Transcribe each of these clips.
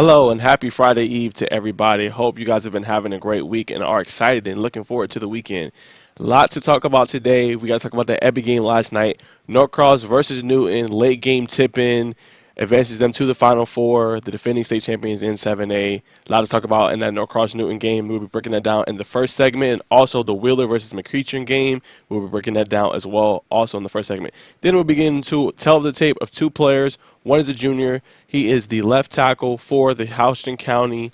Hello and happy Friday Eve to everybody. Hope you guys have been having a great week and are excited and looking forward to the weekend. Lot to talk about today. We got to talk about the epic game last night. Norcross versus Newton, late game tip-in, advances them to the Final Four, the defending state champions in 7A. A lot to talk about in that Norcross-Newton game. We'll be breaking that down in the first segment, and also the Wheeler versus McCreachin game. We'll be breaking that down as well, also in the first segment. Then we'll begin to tell the tape of two players. One is a junior. He is the left tackle for the Houston County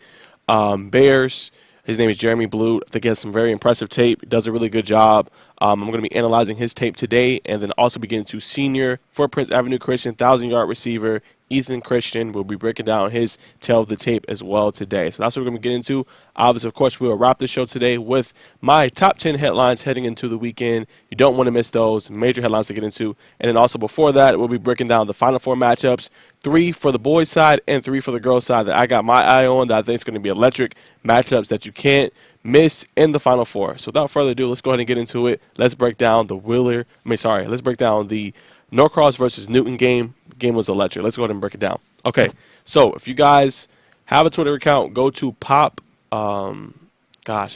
Bears. His name is Jeremy Blue. I think he has some very impressive tape. Does a really good job. I'm going to be analyzing his tape today, and then also begin to senior for Prince Avenue Christian, 1,000-yard receiver, Ethan Christian. We'll be breaking down his tale of the tape as well today. So that's what we're going to get into. Obviously, of course, we'll wrap the show today with my top 10 headlines heading into the weekend. You don't want to miss those. Major headlines to get into. And then also before that, we'll be breaking down the Final Four matchups, 3 for the boys' side and 3 for the girls' side that I got my eye on that I think is going to be electric matchups that you can't miss in the Final Four. So without further ado, let's go ahead and get into it. Let's break down let's break down the Norcross versus Newton game. Game was electric. Let's go ahead and break it down. Okay, so if you guys have a Twitter account, go to I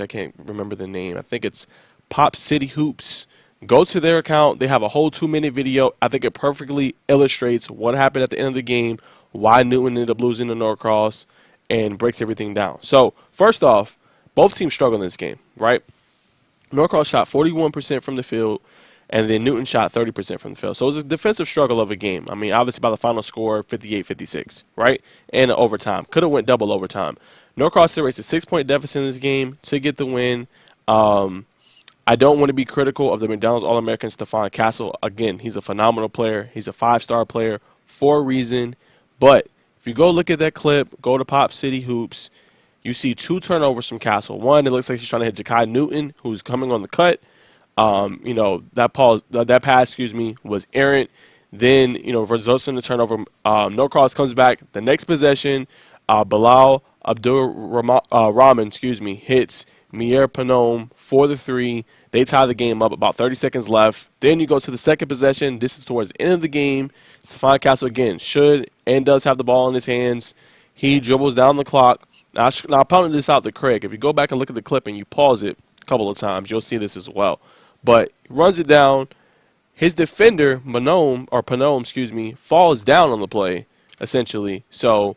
can't remember the name. I think it's Pop City Hoops. Go to their account. They have a whole 2-minute video. I think it perfectly illustrates what happened at the end of the game, why Newton ended up losing to Norcross, and breaks everything down. So first off, both teams struggled in this game, right? Norcross shot 41% from the field, and then Newton shot 30% from the field. So it was a defensive struggle of a game. I mean, obviously by the final score, 58-56, right? And overtime. Could have went double overtime. Norcross erased a 6-point deficit in this game to get the win. I don't want to be critical of the McDonald's All-American Stephon Castle. Again, he's a phenomenal player. He's a 5-star player for a reason. But if you go look at that clip, go to Pop City Hoops, you see 2 turnovers from Castle. One, it looks like he's trying to hit Ja'Kai Newton, who's coming on the cut. That pass, was errant. Then, results in the turnover. Norcross comes back. The next possession, Bilal Rahman, hits Mier Panome for the 3. They tie the game up, about 30 seconds left. Then you go to the second possession. This is towards the end of the game. Stephon Castle, again, should and does have the ball in his hands. He dribbles down the clock. Now I pointed this out to Craig. If you go back and look at the clip and you pause it a couple of times, you'll see this as well. But he runs it down. His defender, Panome, falls down on the play, essentially. So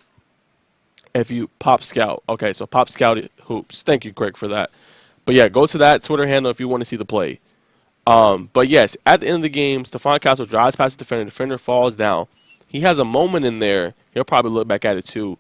if you Pop Scout. Okay, so Pop Scout Hoops. Thank you, Craig, for that. But, yeah, go to that Twitter handle if you want to see the play. But, yes, at the end of the game, Stephon Castle drives past the defender. The defender falls down. He has a moment in there. He'll probably look back at it, too.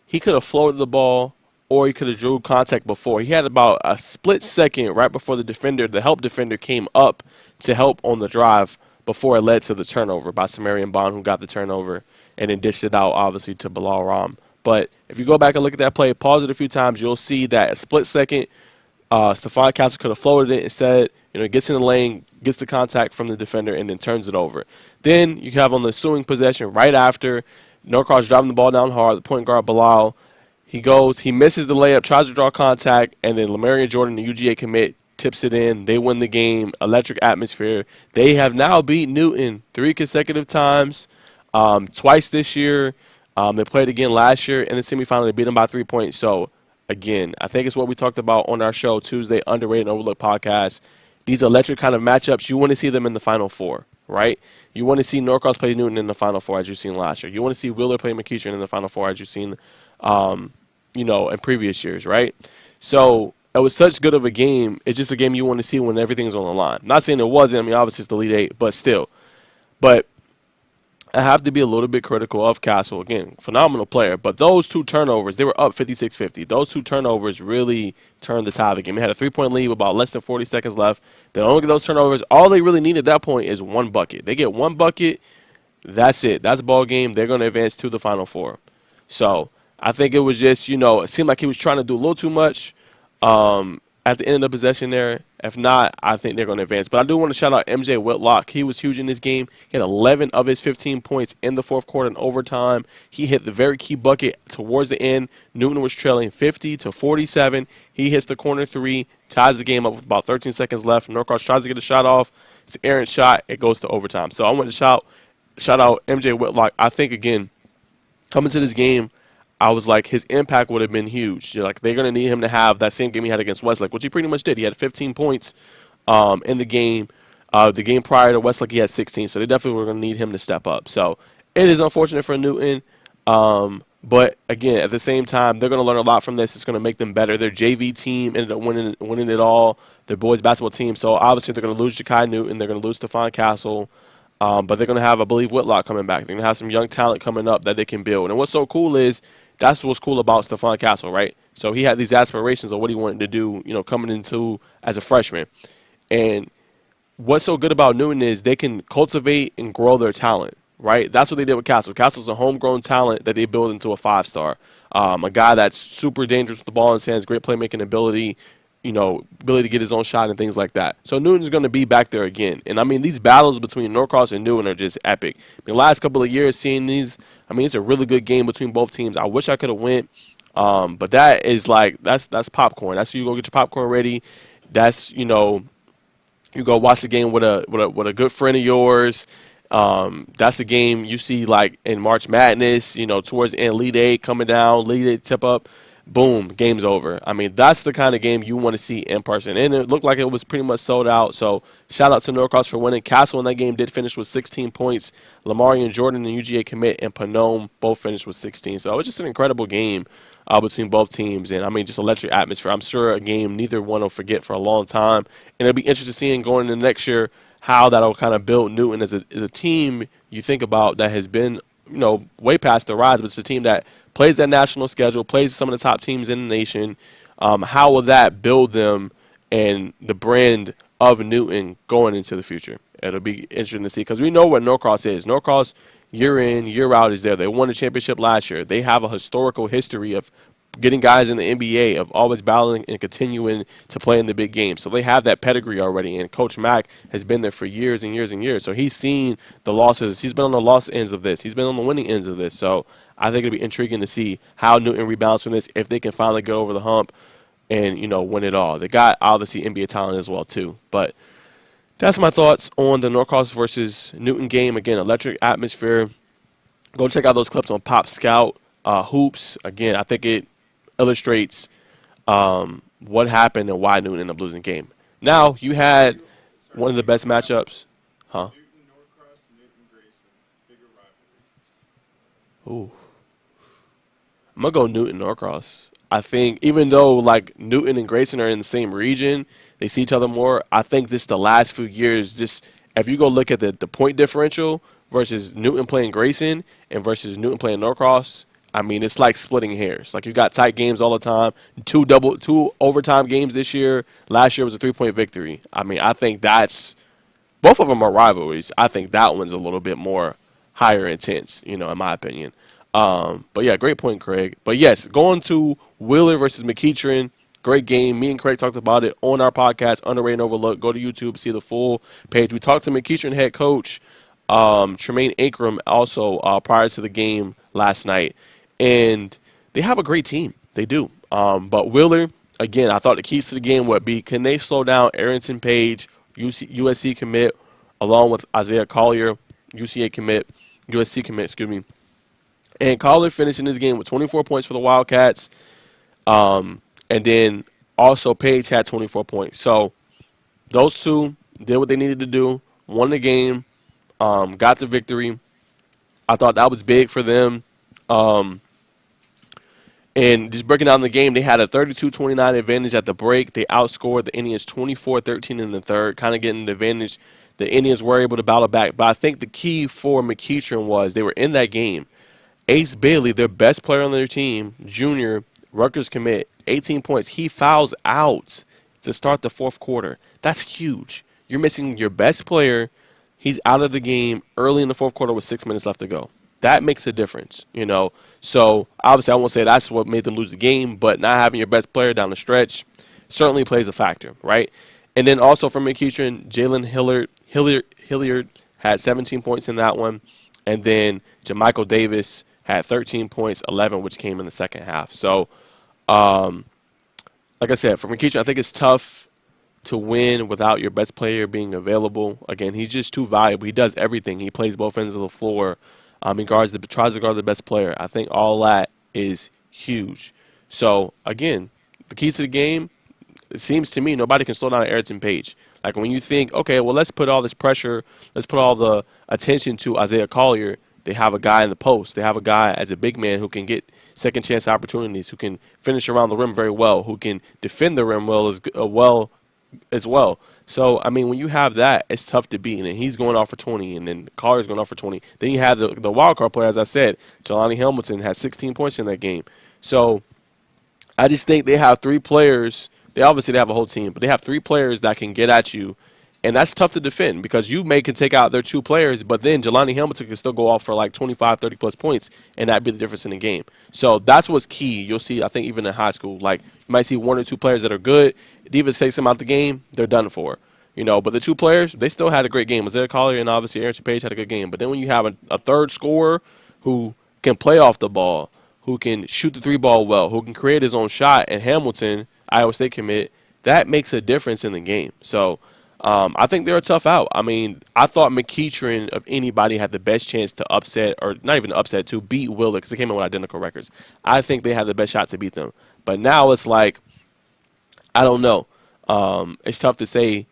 He could have floated the ball, or he could have drew contact before. He had about a split second right before the help defender came up to help on the drive before it led to the turnover by Samarian Bond, who got the turnover, and then dished it out, obviously, to Bilal Ram. But if you go back and look at that play, pause it a few times, you'll see that a split second, Stephon Castle could have floated it. Instead, gets in the lane, gets the contact from the defender, and then turns it over. Then you have on the ensuing possession right after, Norcross driving the ball down hard, the point guard Bilal. He misses the layup, tries to draw contact, and then Lamarian Jordan, the UGA commit, tips it in. They win the game. Electric atmosphere. They have now beat Newton 3 consecutive times, twice this year. They played again last year in the semifinal. They beat them by 3 points. So, again, I think it's what we talked about on our show Tuesday, Underrated and Overlooked podcast. These electric kind of matchups, you want to see them in the Final Four, right? You want to see Norcross play Newton in the Final Four, as you've seen last year. You want to see Wheeler play McCreachin in the Final Four, as you've seen in previous years, right? So it was such good of a game. It's just a game you want to see when everything's on the line. Not saying it wasn't. I mean, obviously it's the Elite 8, but still. But I have to be a little bit critical of Castle. Again, phenomenal player. But those 2 turnovers, they were up 56-50. Those 2 turnovers really turned the tide of the game. They had a 3-point lead with about less than 40 seconds left. They don't get those turnovers. All they really need at that point is 1 bucket. They get 1 bucket, that's it. That's a ball game. They're going to advance to the Final Four. So I think it was just, it seemed like he was trying to do a little too much at the end of the possession there. If not, I think they're going to advance. But I do want to shout out MJ Whitlock. He was huge in this game. He had 11 of his 15 points in the fourth quarter and overtime. He hit the very key bucket towards the end. Newton was trailing 50-47. He hits the corner 3, ties the game up with about 13 seconds left. Norcross tries to get a shot off. It's an errant shot. It goes to overtime. So I want to shout out MJ Whitlock. I think, again, coming to this game, I was like, his impact would have been huge. You're like, they're going to need him to have that same game he had against Westlake, which he pretty much did. He had 15 points in the game. The game prior to Westlake, he had 16, so they definitely were going to need him to step up. So it is unfortunate for Newton, but again, at the same time, they're going to learn a lot from this. It's going to make them better. Their JV team ended up winning it all. Their boys basketball team. So obviously, they're going to lose Ja'Kai Newton. They're going to lose Stephon Castle. But they're going to have, I believe, Whitlock coming back. They're going to have some young talent coming up that they can build. And what's so cool is that's what's cool about Stephon Castle, right? So he had these aspirations of what he wanted to do, coming into as a freshman. And what's so good about Newton is they can cultivate and grow their talent, right? That's what they did with Castle. Castle's a homegrown talent that they build into a 5-star. A guy that's super dangerous with the ball in his hands, great playmaking ability, ability to get his own shot and things like that. So Newton's going to be back there again. And, I mean, these battles between Norcross and Newton are just epic. The last couple of years seeing these, I mean, it's a really good game between both teams. I wish I could have went. But that is like, that's popcorn. That's you go get your popcorn ready. That's, you go watch the game with a good friend of yours. That's the game you see like in March Madness, towards the end, Elite Eight coming down, Elite Eight tip up, boom, game's over. I mean, that's the kind of game you want to see in person. And it looked like it was pretty much sold out. So shout out to Norcross for winning. Castle in that game did finish with 16 points. Lamarian Jordan, the UGA commit, and Panome both finished with 16. So it was just an incredible game between both teams. And, I mean, just electric atmosphere. I'm sure a game neither one will forget for a long time. And it'll be interesting seeing going into next year how that'll kind of build Newton as a team you think about that has been, way past the rise, but it's a team that plays that national schedule, plays some of the top teams in the nation. How will that build them and the brand of Newton going into the future? It'll be interesting to see because we know what Norcross is. Norcross, year in, year out, is there. They won the championship last year. They have a historical history of getting guys in the NBA, of always battling and continuing to play in the big game. So they have that pedigree already, and Coach Mack has been there for years and years and years. So he's seen the losses. He's been on the loss ends of this. He's been on the winning ends of this. So I think it'll be intriguing to see how Newton rebounds from this, if they can finally get over the hump and, win it all. They got, obviously, NBA talent as well, too. But that's my thoughts on the Norcross versus Newton game. Again, electric atmosphere. Go check out those clips on Pop Scout. Hoops, again, I think it illustrates what happened and why Newton ended up losing the game. Now, you had one of the best matchups. Huh? Newton, Norcross, Newton, Grayson. Bigger rivalry. Ooh. I'm going to go Newton, Norcross. I think even though, like, Newton and Grayson are in the same region, they see each other more. I think this the last few years, just if you go look at the point differential versus Newton playing Grayson and versus Newton playing Norcross, I mean, it's like splitting hairs. Like, you got tight games all the time. Two overtime games this year. Last year was a 3-point victory. I mean, I think that's – both of them are rivalries. I think that one's a little bit more higher intense, in my opinion. But, yeah, great point, Craig. But, yes, going to Wheeler versus McEachern, great game. Me and Craig talked about it on our podcast, Underrated and Overlooked. Go to YouTube, see the full page. We talked to McEachern head coach Tremaine Ankrum also prior to the game last night. And they have a great team. They do. But Wheeler, again, I thought the keys to the game would be, can they slow down Arrington Page, USC commit, along with Isaiah Collier, USC commit, And Collier finishing this game with 24 points for the Wildcats. And then also Page had 24 points. So those two did what they needed to do, won the game, got the victory. I thought that was big for them. And just breaking down the game, they had a 32-29 advantage at the break. They outscored the Indians 24-13 in the third, kind of getting the advantage. The Indians were able to battle back. But I think the key for McEachern was they were in that game. Ace Bailey, their best player on their team, junior, Rutgers commit, 18 points. He fouls out to start the fourth quarter. That's huge. You're missing your best player. He's out of the game early in the fourth quarter with 6 minutes left to go. That makes a difference, So, obviously, I won't say that's what made them lose the game, but not having your best player down the stretch certainly plays a factor, right? And then also for McEachern, Jalen Hilliard had 17 points in that one. And then Jamichael Davis had 13 points, 11, which came in the second half. So, like I said, for McEachern, I think it's tough to win without your best player being available. Again, he's just too valuable. He does everything. He plays both ends of the floor. He tries to guard the best player. I think all that is huge. So again, the keys to the game, it seems to me nobody can slow down Ayrton Page. Like when you think, okay, well let's put all this pressure, let's put all the attention to Isaiah Collier. They have a guy in the post. They have a guy as a big man who can get second chance opportunities, who can finish around the rim very well, who can defend the rim well as well. So I mean, when you have that, it's tough to beat. And then he's going off for 20, and then Collier's going off for 20. Then you have the wild card player, as I said, Jelani Hamilton had 16 points in that game. So I just think they have three players. They have a whole team, but they have three players that can get at you, and that's tough to defend because you may can take out their two players, but then Jelani Hamilton can still go off for like 25, 30 plus points, and that'd be the difference in the game. So that's what's key. You'll see, I think, even in high school, like you might see one or two players that are good. Divas takes them out the game, they're done for. But the two players, they still had a great game. Isaiah Collier and obviously Ayrton Page had a good game. But then when you have a third scorer who can play off the ball, who can shoot the three ball well, who can create his own shot, and Hamilton, Iowa State commit, that makes a difference in the game. So I think they're a tough out. I mean, I thought McEachern, of anybody, had the best chance to upset, or not even upset, to beat Wheeler because they came in with identical records. I think they had the best shot to beat them. But now it's like, I don't know. It's tough to say,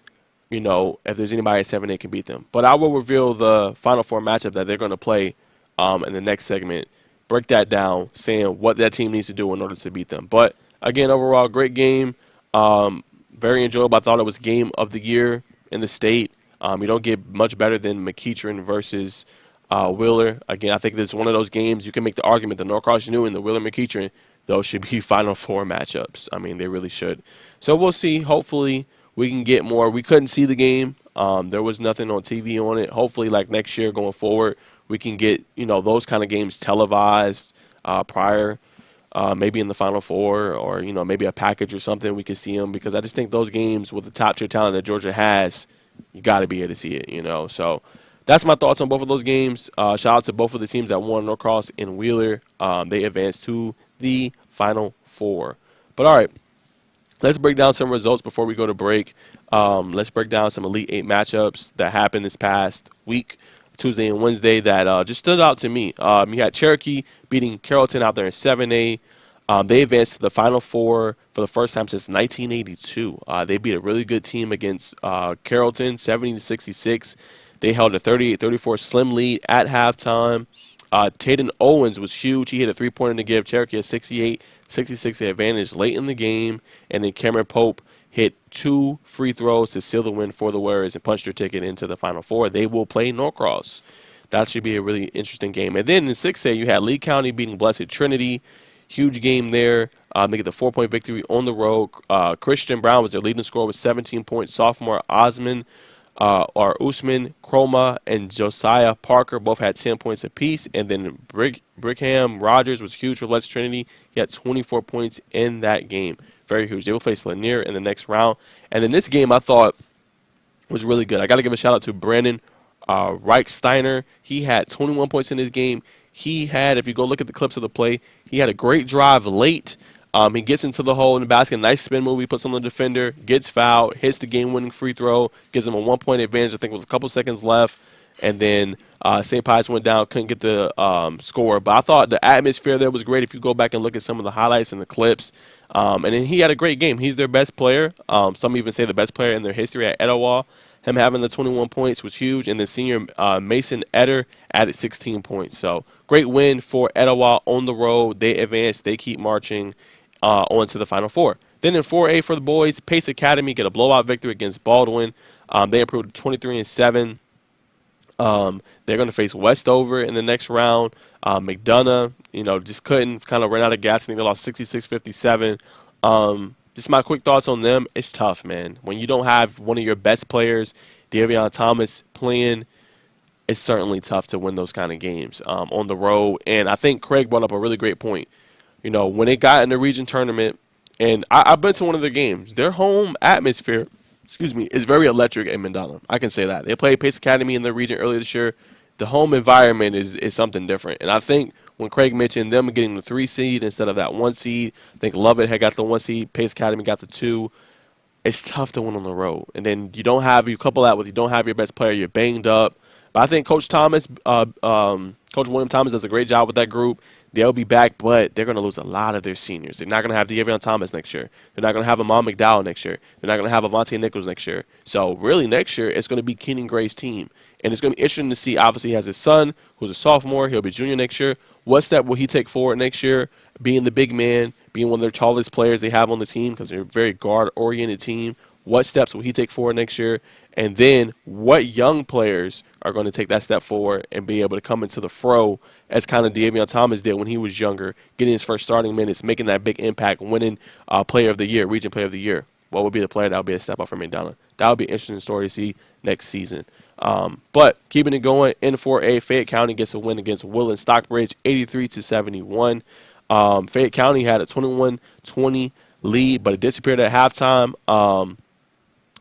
if there's anybody at 7 8 can beat them. But I will reveal the Final Four matchup that they're going to play in the next segment. Break that down, saying what that team needs to do in order to beat them. But again, overall, great game. Very enjoyable. I thought it was game of the year in the state. You don't get much better than McEachern versus Wheeler. Again, I think this is one of those games you can make the argument that Norcross New and the Wheeler McEachern, those should be Final Four matchups. I mean, they really should. So we'll see. Hopefully, we can get more. We couldn't see the game. There was nothing on TV on it. Hopefully, like next year going forward, we can get those kind of games televised prior, maybe in the Final Four, or maybe a package or something. We could see them because I just think those games with the top tier talent that Georgia has, you got to be able to see it. So that's my thoughts on both of those games. Shout out to both of the teams that won, Norcross and Wheeler. They advanced to the Final Four. But all right. Let's break down some results before we go to break. Let's break down some Elite Eight matchups that happened this past week, Tuesday and Wednesday, that just stood out to me. You had Cherokee beating Carrollton out there in 7A. They advanced to the Final Four for the first time since 1982. They beat a really good team against Carrollton, 70-66. They held a 38-34 slim lead at halftime. Taden Owens was huge. He hit a three-pointer to give Cherokee a 68-66 advantage late in the game. And then Cameron Pope hit 2 free throws to seal the win for the Warriors and punched their ticket into the Final Four. They will play Norcross. That should be a really interesting game. And then in 6A, you had Lee County beating Blessed Trinity. Huge game there. They get the 4-point victory on the road. Christian Brown was their leading scorer with 17 points. Sophomore Usman Chroma and Josiah Parker both had 10 points apiece. And then Brickham Rogers was huge for Blessed Trinity. He had 24 points in that game. Very huge. They will face Lanier in the next round. And then this game I thought was really good. I got to give a shout out to Brandon Reichsteiner. He had 21 points in this game. He had, if you go look at the clips of the play, he had a great drive late. He gets into the hole in the basket, nice spin move. He puts on the defender, gets fouled, hits the game-winning free throw, gives him a 1-point advantage, I think with a couple seconds left. And then St. Pius went down, couldn't get the score. But I thought the atmosphere there was great if you go back and look at some of the highlights and the clips. And then he had a great game. He's their best player. Some even say the best player in their history at Etowah. Him having the 21 points was huge. And the senior Mason Etter added 16 points. So great win for Etowah on the road. They advance. They keep marching on to the Final Four. Then in 4A for the boys, Pace Academy get a blowout victory against Baldwin. They improved to 23-7. They're going to face Westover in the next round. McDonough, just couldn't, kind of ran out of gas. I think they lost 66-57. Just my quick thoughts on them. It's tough, man. When you don't have one of your best players, Davion Thomas, playing, it's certainly tough to win those kind of games on the road. And I think Craig brought up a really great point. When they got in the region tournament, and I've been to one of their games, their home atmosphere, is very electric at Mandana. I can say that. They played Pace Academy in the region earlier this year. The home environment is something different. And I think when Craig mentioned them getting the 3 seed instead of that 1 seed, I think Lovett had got the 1 seed, Pace Academy got the 2. It's tough to win on the road. And then you couple that with you don't have your best player, you're banged up. But I think Coach William Thomas does a great job with that group. They'll be back, but they're going to lose a lot of their seniors. They're not going to have De'Avion Thomas next year. They're not going to have Amon McDowell next year. They're not going to have Avonte Nichols next year. So really next year, it's going to be Keenan Gray's team. And it's going to be interesting to see. Obviously, he has his son, who's a sophomore. He'll be junior next year. What step will he take forward next year? Being the big man, being one of their tallest players they have on the team because they're a very guard-oriented team. What steps will he take forward next year? And then what young players are going to take that step forward and be able to come into the fro as kind of De'Avion Thomas did when he was younger, getting his first starting minutes, making that big impact, winning Player of the Year, Region Player of the Year. What would be the player that would be a step up from McDonald? That would be an interesting story to see next season. But keeping it going, N4A, Fayette County gets a win against Woodland Stockbridge, 83-71. Fayette County had a 21-20 lead, but it disappeared at halftime.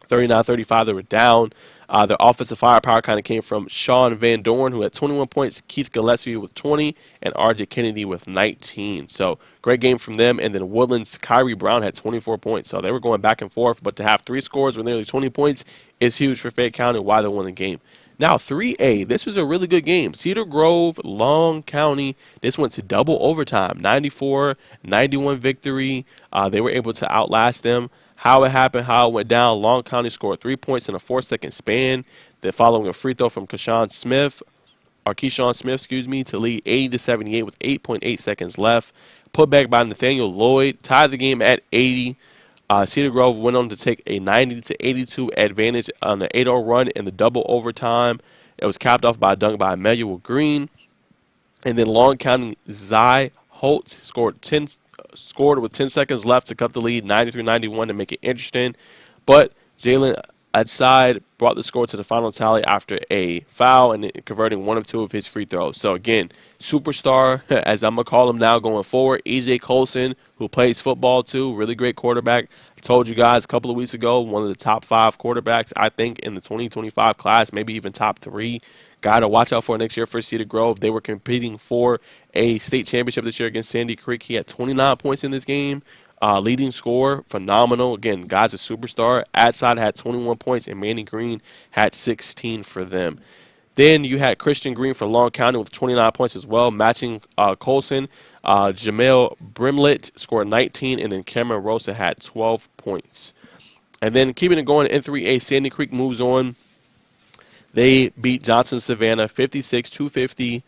39-35, they were down. Their offensive firepower kind of came from Sean Van Dorn, who had 21 points, Keith Gillespie with 20, and RJ Kennedy with 19. So great game from them. And then Woodland's Kyrie Brown had 24 points. So they were going back and forth, but to have 3 scores with nearly 20 points is huge for Fayette County, why they won the game. Now, 3A, this was a really good game. Cedar Grove, Long County, this went to double overtime, 94-91 victory. They were able to outlast them. How it happened, how it went down. Long County scored 3 points in a 4-second span. Then following a free throw from Keyshawn Smith, to lead 80-78 with 8.8 seconds left. Put back by Nathaniel Lloyd, tied the game at 80. Cedar Grove went on to take a 90-82 advantage on the 8-0 run in the double overtime. It was capped off by a dunk by Emmanuel Green. And then Long County Zy Holt scored with 10 seconds left to cut the lead, 93-91 to make it interesting. But Jalen Adside brought the score to the final tally after a foul and converting 1 of 2 of his free throws. So, again, superstar, as I'm going to call him now going forward, E.J. Colson, who plays football too, really great quarterback. I told you guys a couple of weeks ago, one of the top 5 quarterbacks, I think, in the 2025 class, maybe even top 3. Guy to watch out for next year for Cedar Grove. They were competing for a state championship this year against Sandy Creek. He had 29 points in this game. Leading score, phenomenal. Again, guy's a superstar. Adside had 21 points, and Manny Green had 16 for them. Then you had Christian Green for Long County with 29 points as well, matching Colson. Jamel Brimlett scored 19, and then Cameron Rosa had 12 points. And then keeping it going in 3A, Sandy Creek moves on. They beat Johnson Savannah 56-50.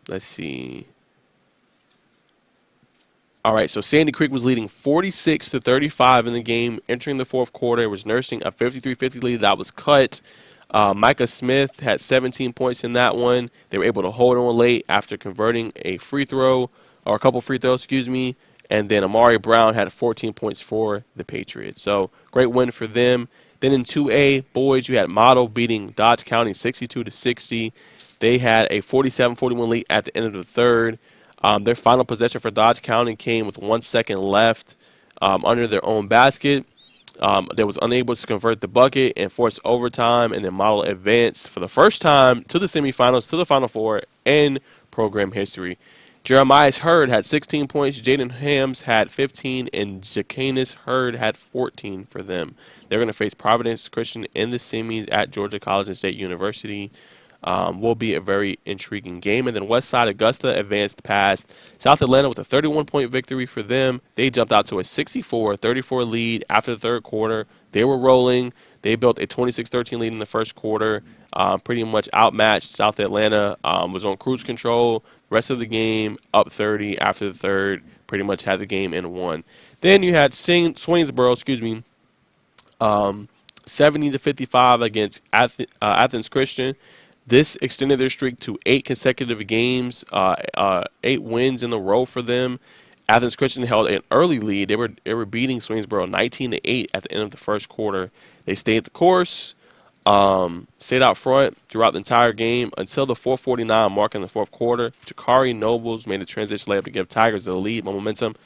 Let's see. All right, so Sandy Creek was leading 46-35 in the game. Entering the fourth quarter, it was nursing a 53-50 lead that was cut. Micah Smith had 17 points in that one. They were able to hold on late after converting a free throw, or a couple free throws, and then Amari Brown had 14 points for the Patriots. So great win for them. Then in 2A, boys, you had Model beating Dodge County 62-60. They had a 47-41 lead at the end of the third. Their final possession for Dodge County came with 1 second left under their own basket. They was unable to convert the bucket and forced overtime, and then Model advanced for the first time to the semifinals, to the Final Four in program history. Jeremiah Hurd had 16 points, Jaden Hams had 15, and Jacanis Hurd had 14 for them. They're going to face Providence Christian in the semis at Georgia College and State University. Will be a very intriguing game. And then Westside Augusta advanced past South Atlanta with a 31-point victory for them. They jumped out to a 64-34 lead after the third quarter. They were rolling. They built a 26-13 lead in the first quarter. Pretty much outmatched South Atlanta. Was on cruise control. Rest of the game up 30 after the third. Pretty much had the game and won. Then you had Swainsboro, 70-55 against Athens Christian. This extended their streak to 8 consecutive games, 8 wins in a row for them. Athens Christian held an early lead. They were beating Swainsboro 19-8 at the end of the first quarter. They stayed the course, stayed out front throughout the entire game until the 4:49 mark in the fourth quarter. Jakari Nobles made a transition layup to give Tigers the lead momentum.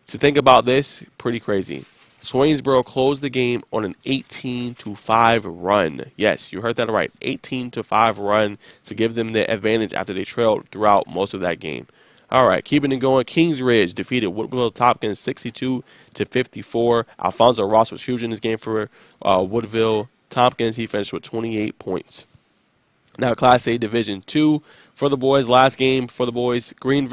To think about this, pretty crazy. Swainsboro closed the game on an 18-5 run. Yes, you heard that right. 18-5 run to give them the advantage after they trailed throughout most of that game. All right, keeping it going. Kings Ridge defeated Woodville Tompkins 62-54. Alfonso Ross was huge in this game for Woodville Tompkins. He finished with 28 points. Now, Class A Division II, For the boys, last game for the boys, Green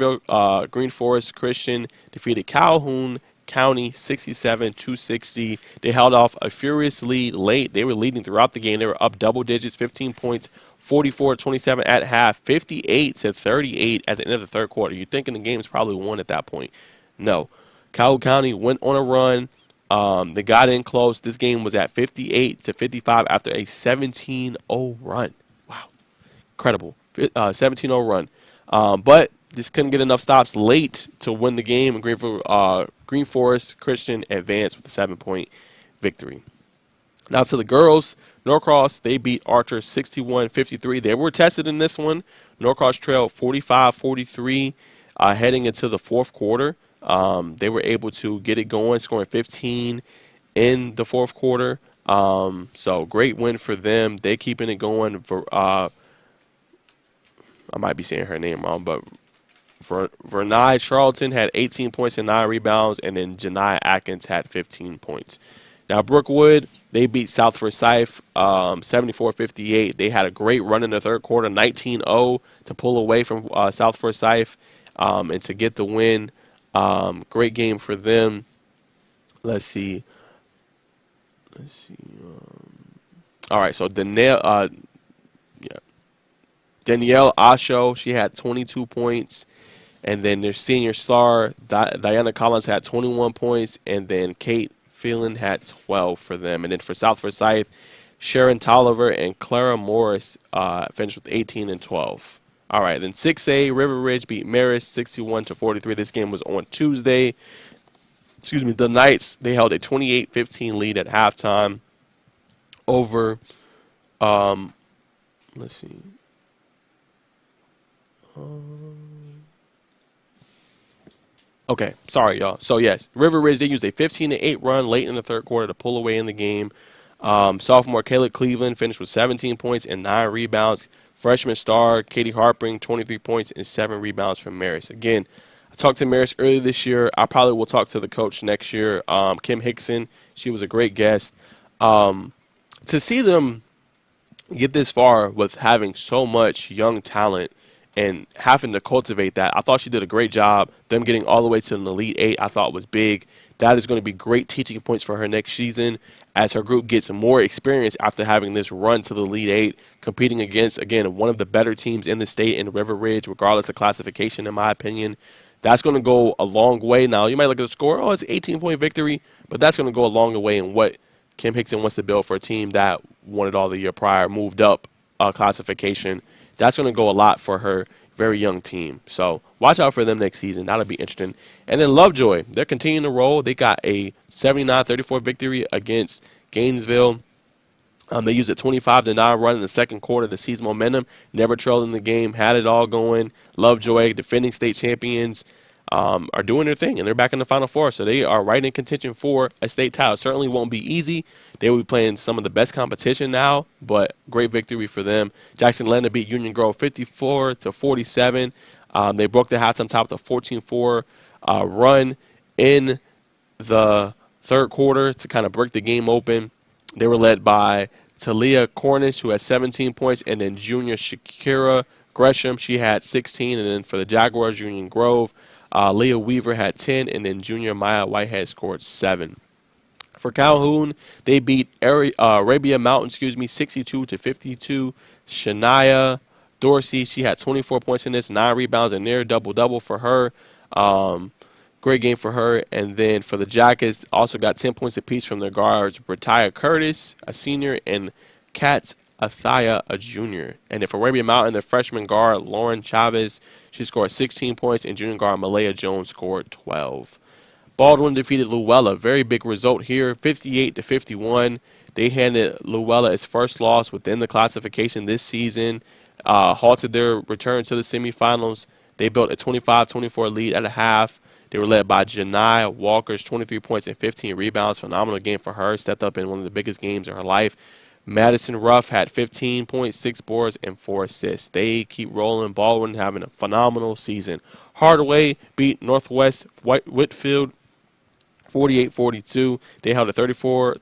Forest Christian defeated Calhoun County 67-260. They held off a furious lead late. They were leading throughout the game. They were up double digits, 15 points, 44-27 at half, 58-38 at the end of the third quarter. You're thinking the game's probably won at that point. No. Calhoun County went on a run. They got in close. This game was at 58-55 after a 17-0 run. Wow. Incredible. 17-0 run. But just couldn't get enough stops late to win the game, and Green Forest Christian advanced with a 7-point victory. Now to the girls, Norcross, they beat Archer 61-53. They were tested in this one. Norcross trailed 45-43 heading into the fourth quarter. They were able to get it going, scoring 15 in the fourth quarter. So great win for them. They keeping it going. For I might be saying her name wrong, but Vernai Charlton had 18 points and 9 rebounds, and then Janai Atkins had 15 points. Now, Brookwood, they beat South Forsyth 74-58. They had a great run in the third quarter, 19-0 to pull away from South Forsyth and to get the win. Great game for them. Let's see. All right, so Danielle Asho, she had 22 points. And then their senior star, Diana Collins, had 21 points. And then Kate Phelan had 12 for them. And then for South Forsyth, Sharon Tolliver and Clara Morris finished with 18 and 12. All right, then 6A, River Ridge beat Marist 61-43. This game was on Tuesday. The Knights, they held a 28-15 lead at halftime over, let's see. Okay, sorry, y'all. So, yes, River Ridge, they used a 15-8 run late in the third quarter to pull away in the game. Sophomore Caleb Cleveland finished with 17 points and 9 rebounds. Freshman star Katie Harpring, 23 points and 7 rebounds from Marist. Again, I talked to Marist earlier this year. I probably will talk to the coach next year, Kim Hickson. She was a great guest. To see them get this far with having so much young talent and having to cultivate that, I thought she did a great job. Them getting all the way to an Elite Eight, I thought was big. That is going to be great teaching points for her next season as her group gets more experience after having this run to the Elite Eight, competing against, again, one of the better teams in the state in River Ridge, regardless of classification, in my opinion. That's going to go a long way. Now, you might look at the score, oh, it's an 18-point victory, but that's going to go a long way in what Kim Hickson wants to build for a team that won it all the year prior, moved up classification. That's going to go a lot for her very young team. So watch out for them next season. That'll be interesting. And then Lovejoy, they're continuing to roll. They got a 79-34 victory against Gainesville. They used a 25-9 run in the second quarter to seize momentum. Never trailed in the game. Had it all going. Lovejoy, defending state champions, are doing their thing, and they're back in the Final Four. So they are right in contention for a state title. Certainly won't be easy. They will be playing some of the best competition now, but great victory for them. Jackson Atlanta beat Union Grove 54-47. They broke the halftime top with a 14-4 run in the third quarter to kind of break the game open. They were led by Talia Cornish, who had 17 points, and then junior Shakira Gresham, she had 16. And then for the Jaguars, Union Grove, Leah Weaver had 10, and then junior Maya Whitehead scored 7. For Calhoun, they beat Arabia Mountain, 62-52. Shania Dorsey, she had 24 points in this, 9 rebounds, and near double-double for her. Great game for her. And then for the Jackets, also got 10 points apiece from their guards, Britia Curtis, a senior, and Kat Athaya, a junior. And then for Arabia Mountain, their freshman guard, Lauren Chavez, she scored 16 points, and junior guard Malaya Jones scored 12. Baldwin defeated Luella. Very big result here, 58-51. They handed Luella its first loss within the classification this season, halted their return to the semifinals. They built a 25-24 lead at a half. They were led by Janai Walker's 23 points and 15 rebounds. Phenomenal game for her. Stepped up in one of the biggest games of her life. Madison Ruff had 15 points, 6 boards, and 4 assists. They keep rolling. Baldwin having a phenomenal season. Hardaway beat Northwest Whitfield 48-42. They held a 34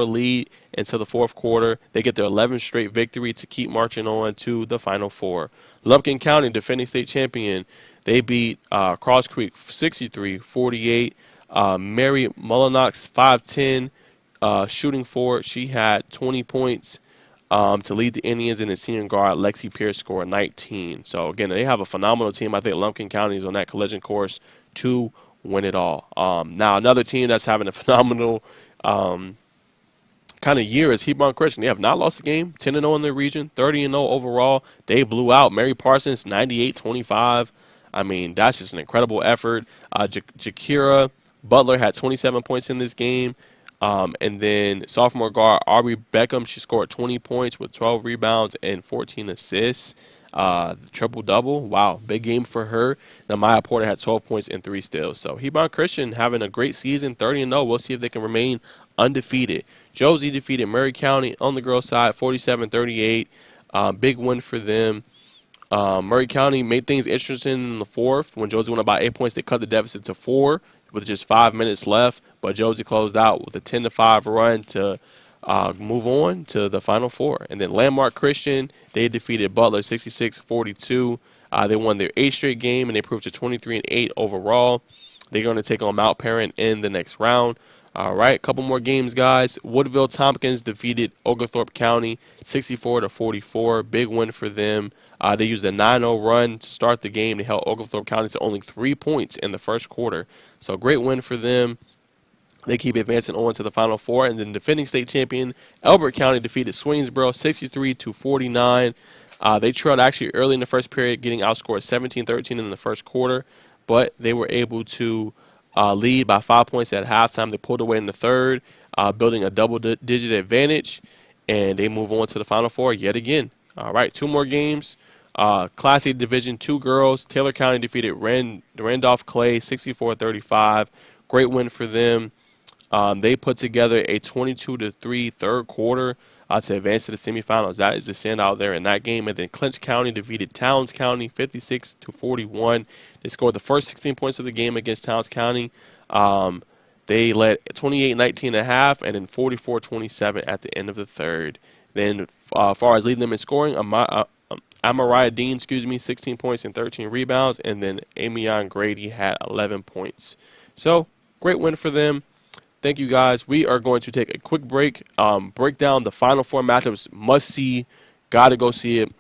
lead until the fourth quarter. They get their 11th straight victory to keep marching on to the Final Four. Lumpkin County, defending state champion, they beat Cross Creek 63-48. Mary Mullinox 5'10", shooting forward. She had 20 points to lead the Indians, and the senior guard Lexi Pierce scored 19. So again, they have a phenomenal team. I think Lumpkin County is on that collision course to win it all. Now another team that's having a phenomenal kind of year is Hebron Christian. They have not lost a game, 10-0 in their region, 30-0 overall. They blew out Mary Parsons 98-25. I mean, that's just an incredible effort. Jakira Butler had 27 points in this game. And then sophomore guard Aubrey Beckham, she scored 20 points with 12 rebounds and 14 assists. Triple-double. Wow, big game for her. Now, Maya Porter had 12 points and 3 steals. So Hebron Christian having a great season, 30-0. We'll see if they can remain undefeated. Josie defeated Murray County on the girls' side, 47-38. Big win for them. Murray County made things interesting in the fourth. When Josie went up by 8 points, they cut the deficit to 4 with just 5 minutes left. But Josie closed out with a 10-5 run to move on to the Final Four. And then Landmark Christian, they defeated Butler 66-42. They won their 8th straight game, and they improved to 23-8 overall. They're going to take on Mount Parent in the next round. All right, a couple more games, guys. Woodville Tompkins defeated Oglethorpe County 64-44. Big win for them. They used a 9-0 run to start the game. They held Oglethorpe County to only 3 points in the first quarter. So great win for them. They keep advancing on to the Final Four. And then defending state champion Elbert County defeated Swainsboro 63-49. They trailed actually early in the first period, getting outscored 17-13 in the first quarter. But they were able to lead by 5 points at halftime. They pulled away in the third, building a double-digit advantage. And they move on to the Final Four yet again. All right, 2 more games. Class A Division II girls. Taylor County defeated Randolph Clay 64-35. Great win for them. They put together a 22-3 third quarter to advance to the semifinals. That is the standout there in that game. And then Clinch County defeated Towns County 56-41. They scored the first 16 points of the game against Towns County. They led 28-19 at half, and then 44-27 at the end of the third. Then, as far as leading them in scoring, Amariah Dean, 16 points and 13 rebounds, and then Amion Grady had 11 points. So, great win for them. Thank you, guys. We are going to take a quick break, break down the Final Four matchups. Must see, gotta go see it.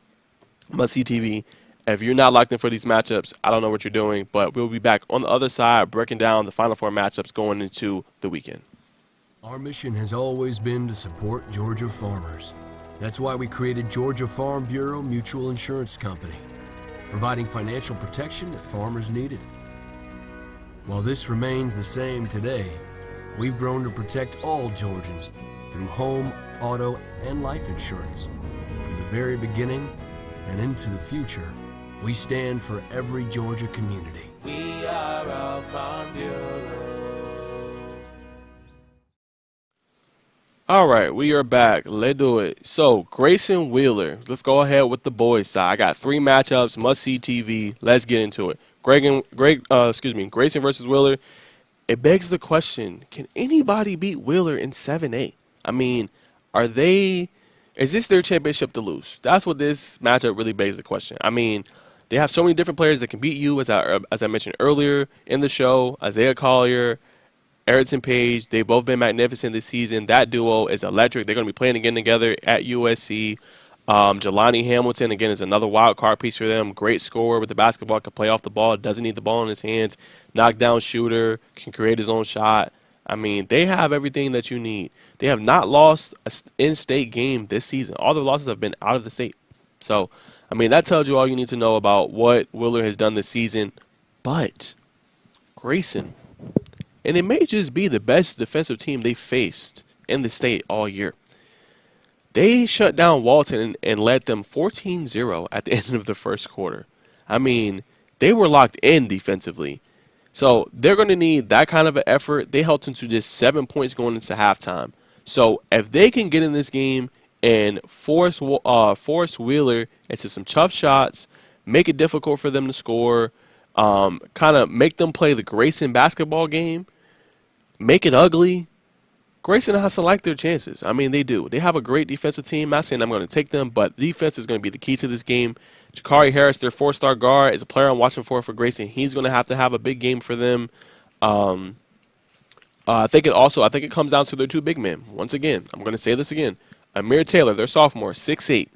Must see TV. If you're not locked in for these matchups, I don't know what you're doing, but we'll be back on the other side breaking down the Final Four matchups going into the weekend. Our mission has always been to support Georgia farmers. That's why we created Georgia Farm Bureau Mutual Insurance Company, providing financial protection that farmers needed. While this remains the same today, we've grown to protect all Georgians through home, auto, and life insurance. From the very beginning and into the future, we stand for every Georgia community. We are our Farm Bureau. All right, we are back. Let's do it. So, Grayson Wheeler. Let's go ahead with the boys' side. I got 3 matchups, must-see TV. Let's get into it. Grayson versus Wheeler. It begs the question, can anybody beat Wheeler in 7A? I mean, is this their championship to lose? That's what this matchup really begs the question. I mean, they have so many different players that can beat you, as I mentioned earlier in the show. Isaiah Collier, Erickson Page, they've both been magnificent this season. That duo is electric. They're going to be playing again together at USC. Jelani Hamilton, again, is another wild card piece for them. Great scorer with the basketball, can play off the ball, doesn't need the ball in his hands. Knockdown shooter, can create his own shot. I mean, they have everything that you need. They have not lost an in-state game this season. All the losses have been out of the state. So, I mean, that tells you all you need to know about what Wheeler has done this season. But Grayson, and it may just be the best defensive team they faced in the state all year. They shut down Walton and led them 14-0 at the end of the first quarter. I mean, they were locked in defensively. So they're going to need that kind of an effort. They held them to just 7 points going into halftime. So if they can get in this game and force Wheeler into some tough shots, make it difficult for them to score, kind of make them play the Grayson basketball game, make it ugly, Grayson has to like their chances. I mean, they do. They have a great defensive team. Not saying I'm going to take them, but defense is going to be the key to this game. Jakari Harris, their 4-star guard, is a player I'm watching for Grayson. He's going to have a big game for them. I think it comes down to their two big men. Once again, I'm going to say this again. Amir Taylor, their sophomore, 6'8".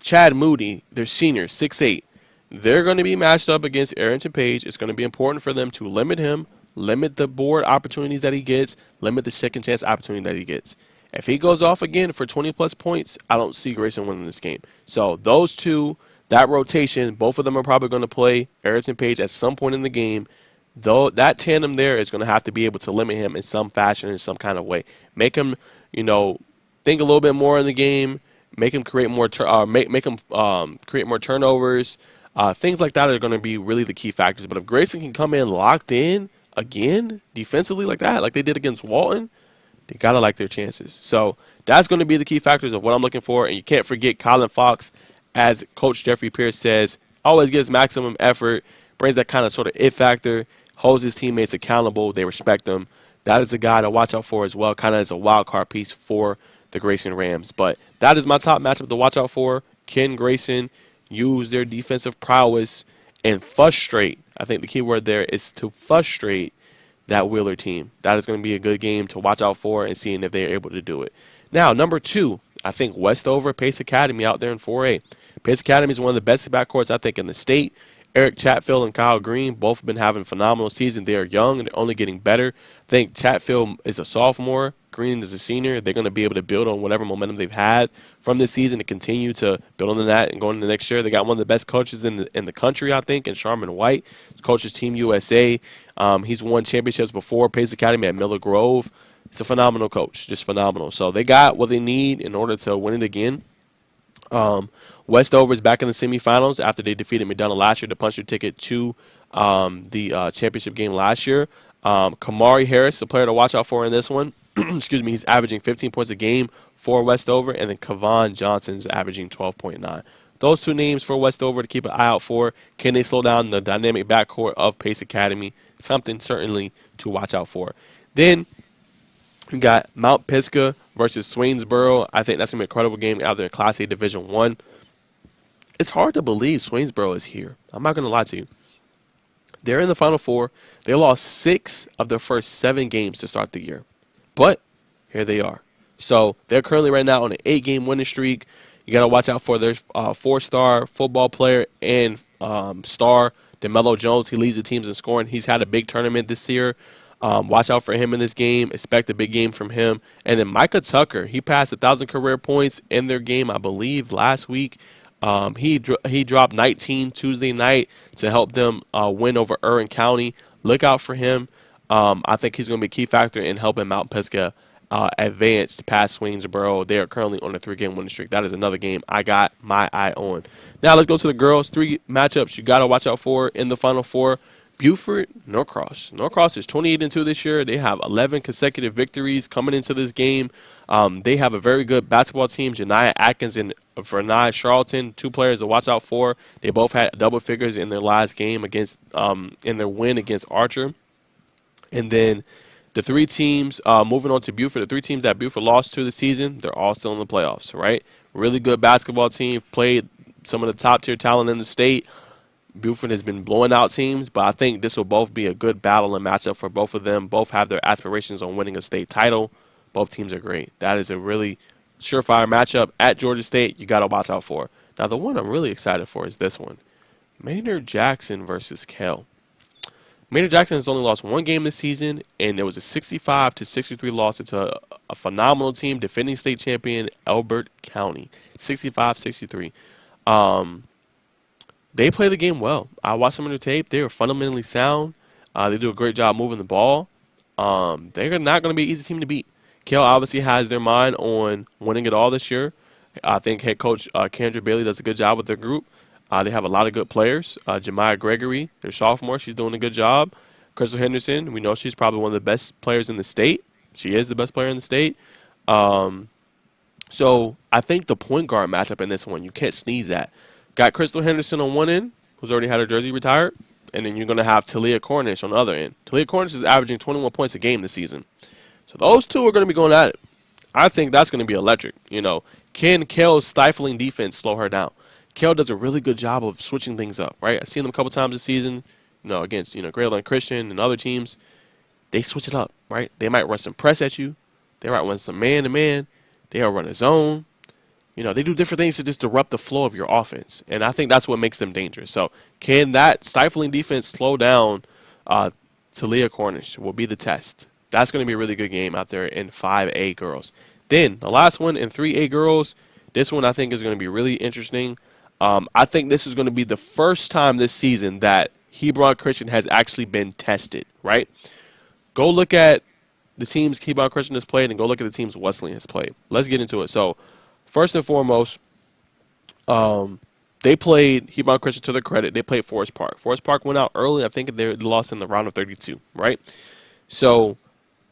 Chad Moody, their senior, 6'8". They're going to be matched up against Arrington Page. It's going to be important for them to limit him, limit the board opportunities that he gets, limit the second chance opportunity that he gets. If he goes off again for 20-plus points, I don't see Grayson winning this game. So those two, that rotation, both of them are probably going to play Arrington Page at some point in the game. Though that tandem there is going to have to be able to limit him in some fashion, in some kind of way. Make him, think a little bit more in the game. Make him create more, create more turnovers. Things like that are going to be really the key factors. But if Grayson can come in locked in again defensively like that, like they did against Walton, they got to like their chances. So that's going to be the key factors of what I'm looking for. And you can't forget Colin Fox, as Coach Jeffrey Pierce says, always gives maximum effort, brings that kind of sort of it factor, holds his teammates accountable. They respect him. That is a guy to watch out for as well, kind of as a wild card piece for the Grayson Rams. But that is my top matchup to watch out for. Can Grayson use their defensive prowess and frustrate? I think the key word there is to frustrate that Wheeler team. That is going to be a good game to watch out for and seeing if they are able to do it. Now, number 2, I think Westover Pace Academy out there in 4A. Pace Academy is one of the best backcourts, I think, in the state. Eric Chatfield and Kyle Green both have been having a phenomenal season. They are young and they're only getting better. I think Chatfield is a sophomore. Green is a senior. They're going to be able to build on whatever momentum they've had from this season to continue to build on that and going into next year. They got one of the best coaches in the country, I think, in Sharman White. He coaches Team USA. He's won championships before. Pace Academy at Miller Grove. He's a phenomenal coach, just phenomenal. So they got what they need in order to win it again. Westover is back in the semifinals after they defeated McDonough last year to punch their ticket to the championship game last year. Kamari Harris, a player to watch out for in this one. Excuse me, he's averaging 15 points a game for Westover, and then Kavon Johnson's averaging 12.9. Those two names for Westover to keep an eye out for. Can they slow down the dynamic backcourt of Pace Academy? Something certainly to watch out for. Then we got Mount Pisgah versus Swainsboro. I think that's going to be an incredible game out there in Class A Division I. It's hard to believe Swainsboro is here. I'm not going to lie to you. They're in the Final Four. They lost 6 of their first 7 games to start the year. But here they are. So they're currently right now on an 8-game winning streak. You got to watch out for their 4-star football player and star, DeMelo Jones. He leads the teams in scoring. He's had a big tournament this year. Watch out for him in this game. Expect a big game from him. And then Micah Tucker, he passed 1,000 career points in their game, I believe, last week. He dropped 19 Tuesday night to help them win over Irwin County. Look out for him. I think he's going to be a key factor in helping Mount Pisgah advance past Swainsboro. They are currently on a 3-game winning streak. That is another game I got my eye on. Now let's go to the girls. 3 matchups you got to watch out for in the Final Four. Buford, Norcross. Norcross is 28-2 this year. They have 11 consecutive victories coming into this game. They have a very good basketball team. Janiah Atkins and Vernai Charlton, 2 players to watch out for. They both had double figures in their last game against in their win against Archer. And then the 3 teams, moving on to Buford, the 3 teams that Buford lost to this season, they're all still in the playoffs, right? Really good basketball team, played some of the top-tier talent in the state. Buford has been blowing out teams, but I think this will both be a good battle and matchup for both of them. Both have their aspirations on winning a state title. Both teams are great. That is a really surefire matchup at Georgia State you got to watch out for. Now, the one I'm really excited for is this one. Maynard Jackson versus Kell. Maynard Jackson has only lost 1 game this season, and it was a 65-63 loss to a phenomenal team, defending state champion Elbert County. 65-63. They play the game well. I watched them on their tape. They are fundamentally sound. They do a great job moving the ball. They're not going to be an easy team to beat. Kell obviously has their mind on winning it all this year. I think head coach Kendra Bailey does a good job with their group. They have a lot of good players. Jemiah Gregory, their sophomore, she's doing a good job. Crystal Henderson, we know she's probably one of the best players in the state. She is the best player in the state. So I think the point guard matchup in this one, you can't sneeze at. Got Crystal Henderson on one end, who's already had her jersey retired, And then you're going to have Talia Cornish on the other end. Talia Cornish is averaging 21 points a game this season. So those two are going to be going at it. I think that's going to be electric. Can Kale's stifling defense slow her down? Kale does a really good job of switching things up, right? I've seen them a couple times this season, against, Grayland Christian and other teams. They switch it up, right? They might run some press at you. They might run some man-to-man. They'll run a zone. They do different things to just disrupt the flow of your offense. And I think that's what makes them dangerous. So can that stifling defense slow down Talia Cornish will be the test. That's going to be a really good game out there in 5A girls. Then the last one in 3A girls, this one I think is going to be really interesting. I think this is going to be the first time this season that Hebron Christian has actually been tested, right? Go look at the teams Hebron Christian has played and go look at the teams Wesleyan has played. Let's get into it. So first and foremost, they played Hebron Christian to their credit. They played Forest Park. Forest Park went out early. I think they lost in the round of 32, right? So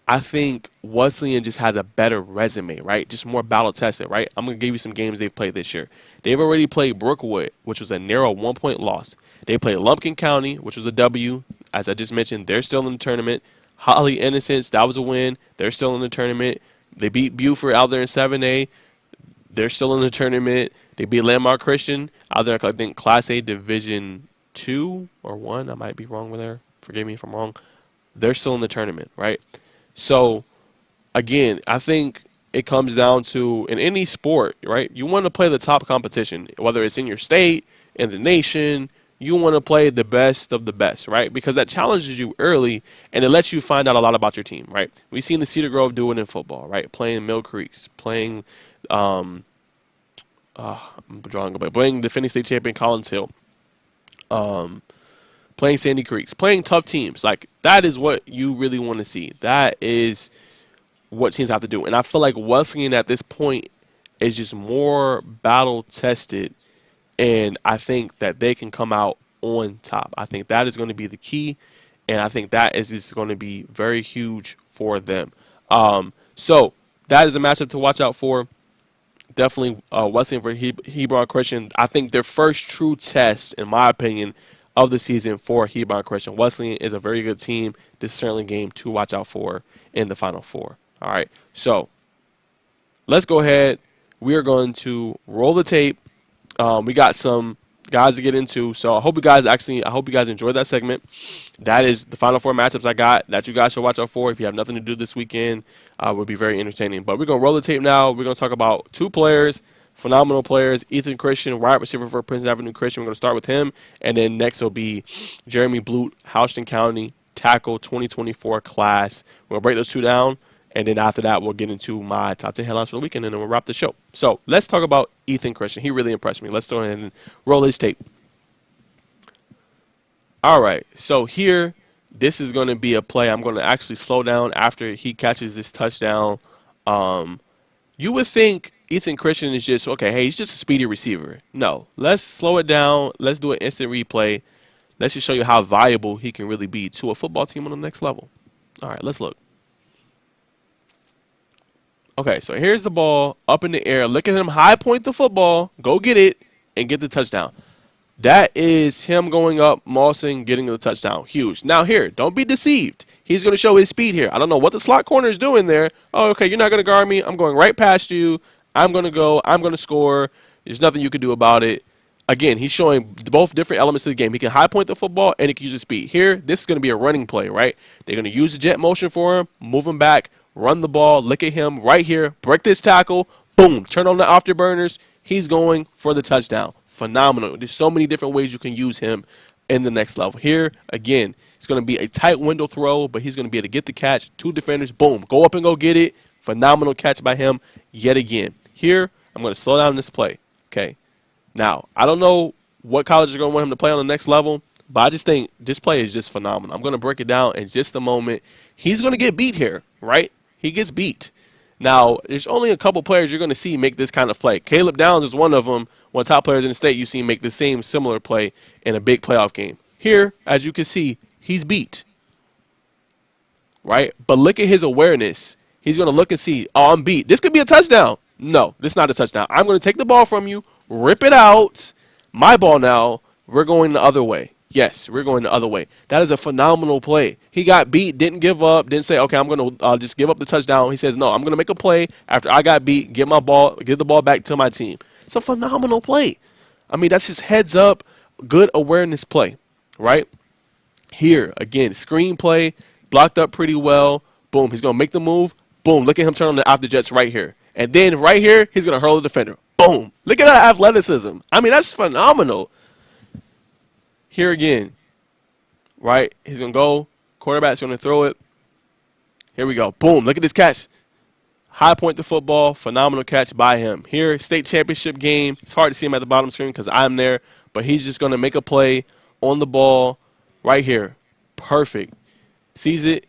I think Wesleyan just has a better resume, right? Just more battle tested, right? I'm going to give you some games they've played this year. They've already played Brookwood, which was a narrow 1-point loss. They played Lumpkin County, which was a W. As I just mentioned, they're still in the tournament. Holly Innocence, that was a win. They're still in the tournament. They beat Buford out there in 7A. They're still in the tournament. They beat Landmark Christian out there, I think, Class A Division 2 or 1. I might be wrong with there. Forgive me if I'm wrong. They're still in the tournament, right? So, again, I think it comes down to, in any sport, right, you want to play the top competition, whether it's in your state, in the nation. You want to play the best of the best, right? Because that challenges you early, and it lets you find out a lot about your team, right? We've seen the Cedar Grove do it in football, right? Playing Mill Creeks, playing I'm drawing a blank, playing defending state champion Collins Hill, playing Sandy Creeks, playing tough teams. Like, that is what you really want to see. That is what teams have to do. And I feel like Wesleyan at this point is just more battle tested, and I think that they can come out on top. I think that is going to be the key, and I think that is just going to be very huge for them. So that is a matchup to watch out for. Definitely Wesleyan for Hebron Christian. I think their first true test, in my opinion, of the season for Hebron Christian. Wesleyan is a very good team. This is certainly a game to watch out for in the Final Four. All right, so let's go ahead. We are going to roll the tape. We got some guys to get into, so I hope you guys enjoyed that segment. That is the Final Four matchups I got that you guys should watch out for. If you have nothing to do this weekend, would be very entertaining. But we're gonna roll the tape now. We're gonna talk about two players, phenomenal players. Ethan Christian, wide receiver for Prince Avenue Christian. We're gonna start with him, and then next will be Jeremy Blute, Houston County tackle 2024 class. We're gonna break those two down. And then after that, we'll get into my top 10 headlines for the weekend, and then we'll wrap the show. So let's talk about Ethan Christian. He really impressed me. Let's go ahead and roll his tape. All right. So here, this is going to be a play. I'm going to actually slow down after he catches this touchdown. You would think Ethan Christian is just, okay, hey, he's just a speedy receiver. No. Let's slow it down. Let's do an instant replay. Let's just show you how valuable he can really be to a football team on the next level. All right, let's look. Okay, so here's the ball up in the air. Look at him high point the football, go get it, and get the touchdown. That is him going up, mossing, getting the touchdown. Huge. Now here, don't be deceived. He's going to show his speed here. I don't know what the slot corner is doing there. Oh, okay, you're not going to guard me. I'm going right past you. I'm going to go. I'm going to score. There's nothing you can do about it. Again, he's showing both different elements of the game. He can high point the football, and he can use his speed. Here, this is going to be a running play, right? They're going to use the jet motion for him, move him back, run the ball, look at him right here, break this tackle, boom, turn on the afterburners. He's going for the touchdown. Phenomenal. There's so many different ways you can use him in the next level. Here, again, it's going to be a tight window throw, but he's going to be able to get the catch. Two defenders, boom, go up and go get it. Phenomenal catch by him yet again. Here, I'm going to slow down this play. Okay. Now, I don't know what colleges are going to want him to play on the next level, but I just think this play is just phenomenal. I'm going to break it down in just a moment. He's going to get beat here, right? He gets beat. Now, there's only a couple players you're going to see make this kind of play. Caleb Downs is one of them. One of the top players in the state you see make the same similar play in a big playoff game. Here, as you can see, he's beat, right? But look at his awareness. He's going to look and see, oh, I'm beat. This could be a touchdown. No, this is not a touchdown. I'm going to take the ball from you, rip it out. My ball now. We're going the other way. Yes, we're going the other way. That is a phenomenal play. He got beat, didn't give up, didn't say, okay, I'm going to just give up the touchdown. He says, no, I'm going to make a play after I got beat, give the ball back to my team. It's a phenomenal play. I mean, that's just heads up, good awareness play, right? Here, again, screen play, blocked up pretty well. Boom, he's going to make the move. Boom, look at him turn on the off the jets right here. And then right here, he's going to hurl the defender. Boom. Look at that athleticism. I mean, that's phenomenal. Here again, right? He's going to go. Quarterback's going to throw it. Here we go. Boom. Look at this catch. High point the football. Phenomenal catch by him. Here, state championship game. It's hard to see him at the bottom screen because I'm there. But he's just going to make a play on the ball right here. Perfect. Sees it.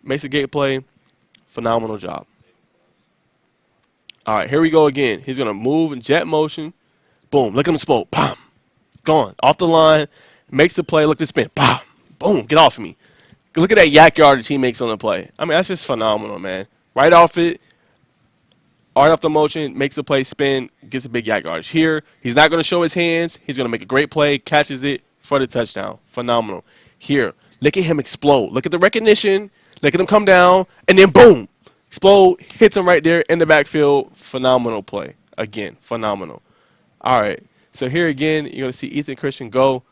Makes a gate play. Phenomenal job. All right, here we go again. He's going to move in jet motion. Boom. Look at him explode. Bam. Gone. Off the line. Makes the play. Look at the spin. Bam. Boom. Get off of me. Look at that yak yardage he makes on the play. I mean, that's just phenomenal, man. Right off it. Right off the motion. Makes the play spin. Gets a big yak yardage. Here, he's not going to show his hands. He's going to make a great play. Catches it for the touchdown. Phenomenal. Here, look at him explode. Look at the recognition. Look at him come down. And then boom. Explode. Hits him right there in the backfield. Phenomenal play. Again, phenomenal. All right. So here again, you're going to see Ethan Christian go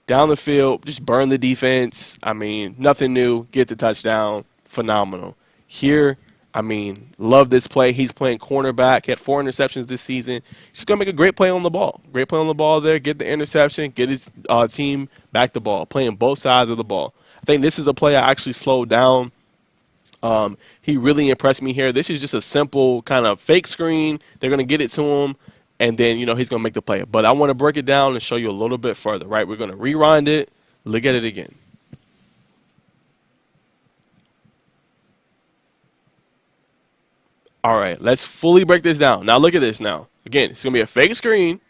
down the field, just burn the defense. I mean, nothing new. Get the touchdown. Phenomenal. Here, I mean, love this play. He's playing cornerback. He had 4 interceptions this season. He's going to make a great play on the ball. Great play on the ball there. Get the interception. Get his team back the ball. Playing both sides of the ball. I think this is a play I actually slowed down. He really impressed me here. This is just a simple kind of fake screen. They're going to get it to him. And then, you know, he's going to make the play. But I want to break it down and show you a little bit further, right? We're going to rewind it. Look at it again. All right, let's fully break this down. Now, look at this now. Again, it's going to be a fake screen.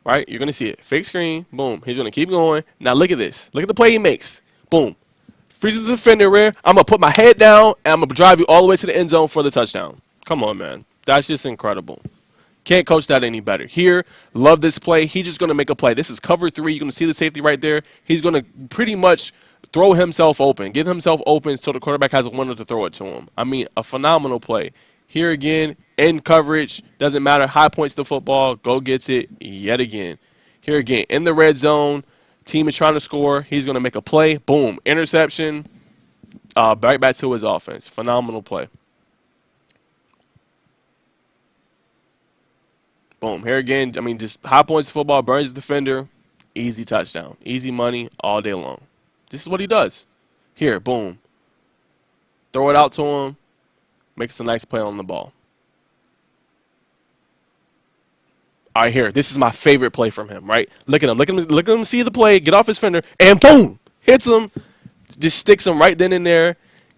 Right? You're going to see it. Fake screen. Boom. He's going to keep going. Now, look at this. Look at the play he makes. Boom. Freezes the defender rear. I'm going to put my head down, and I'm going to drive you all the way to the end zone for the touchdown. Come on, man. That's just incredible. Can't coach that any better. Here, love this play. He's just going to make a play. This is cover 3. You're going to see the safety right there. He's going to pretty much throw himself open, get himself open so the quarterback has a window to throw it to him. I mean, a phenomenal play. Here again, in coverage, doesn't matter. High points the football, go gets it yet again. Here again, in the red zone, team is trying to score. He's going to make a play. Boom, interception. Right back to his offense. Phenomenal play. Boom. Here again, I mean, just high points the football, burns the defender, easy touchdown. Easy money all day long. This is what he does. Here, boom. Throw it out to him. Makes a nice play on the ball. All right, here. This is my favorite play from him, right? Look at him. Look at him see the play, get off his fender, and boom! Hits him. Just sticks him right then and there.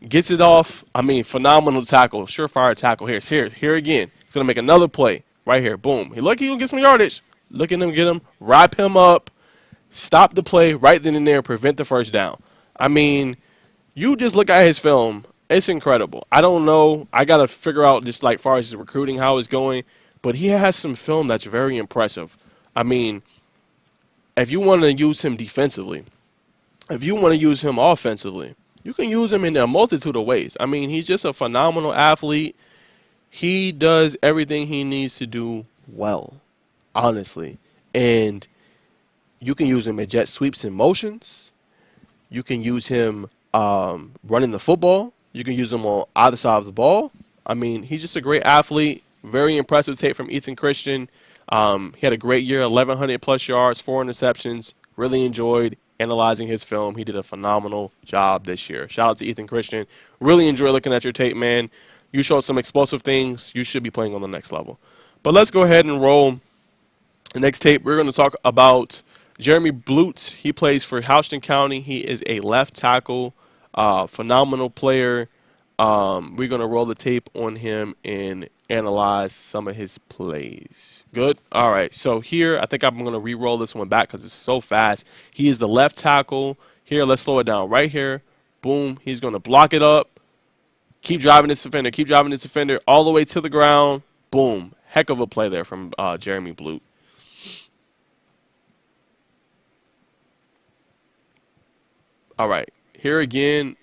Gets it off. I mean, phenomenal tackle. Surefire tackle. Here again. He's going to make another play. Right here, boom. He lucky he'll get some yardage. Look at him, get him, wrap him up, stop the play right then and there, prevent the first down. I mean, you just look at his film. It's incredible. I don't know. I got to figure out just like far as his recruiting, how it's going. But he has some film that's very impressive. I mean, if you want to use him defensively, if you want to use him offensively, you can use him in a multitude of ways. I mean, he's just a phenomenal athlete. He does everything he needs to do well, honestly. And you can use him in jet sweeps and motions. You can use him running the football. You can use him on either side of the ball. I mean, he's just a great athlete. Very impressive tape from Ethan Christian. He had a great year, 1,100-plus yards, 4 interceptions. Really enjoyed analyzing his film. He did a phenomenal job this year. Shout out to Ethan Christian. Really enjoy looking at your tape, man. You showed some explosive things. You should be playing on the next level. But let's go ahead and roll the next tape. We're going to talk about Jeremy Blute. He plays for Houston County. He is a left tackle, phenomenal player. We're going to roll the tape on him and analyze some of his plays. Good? All right. So here, I think I'm going to re-roll this one back because it's so fast. He is the left tackle. Here, let's slow it down. Right here. Boom. He's going to block it up. Keep driving this defender all the way to the ground. Boom. Heck of a play there from Jeremy Blute. All right. Here again,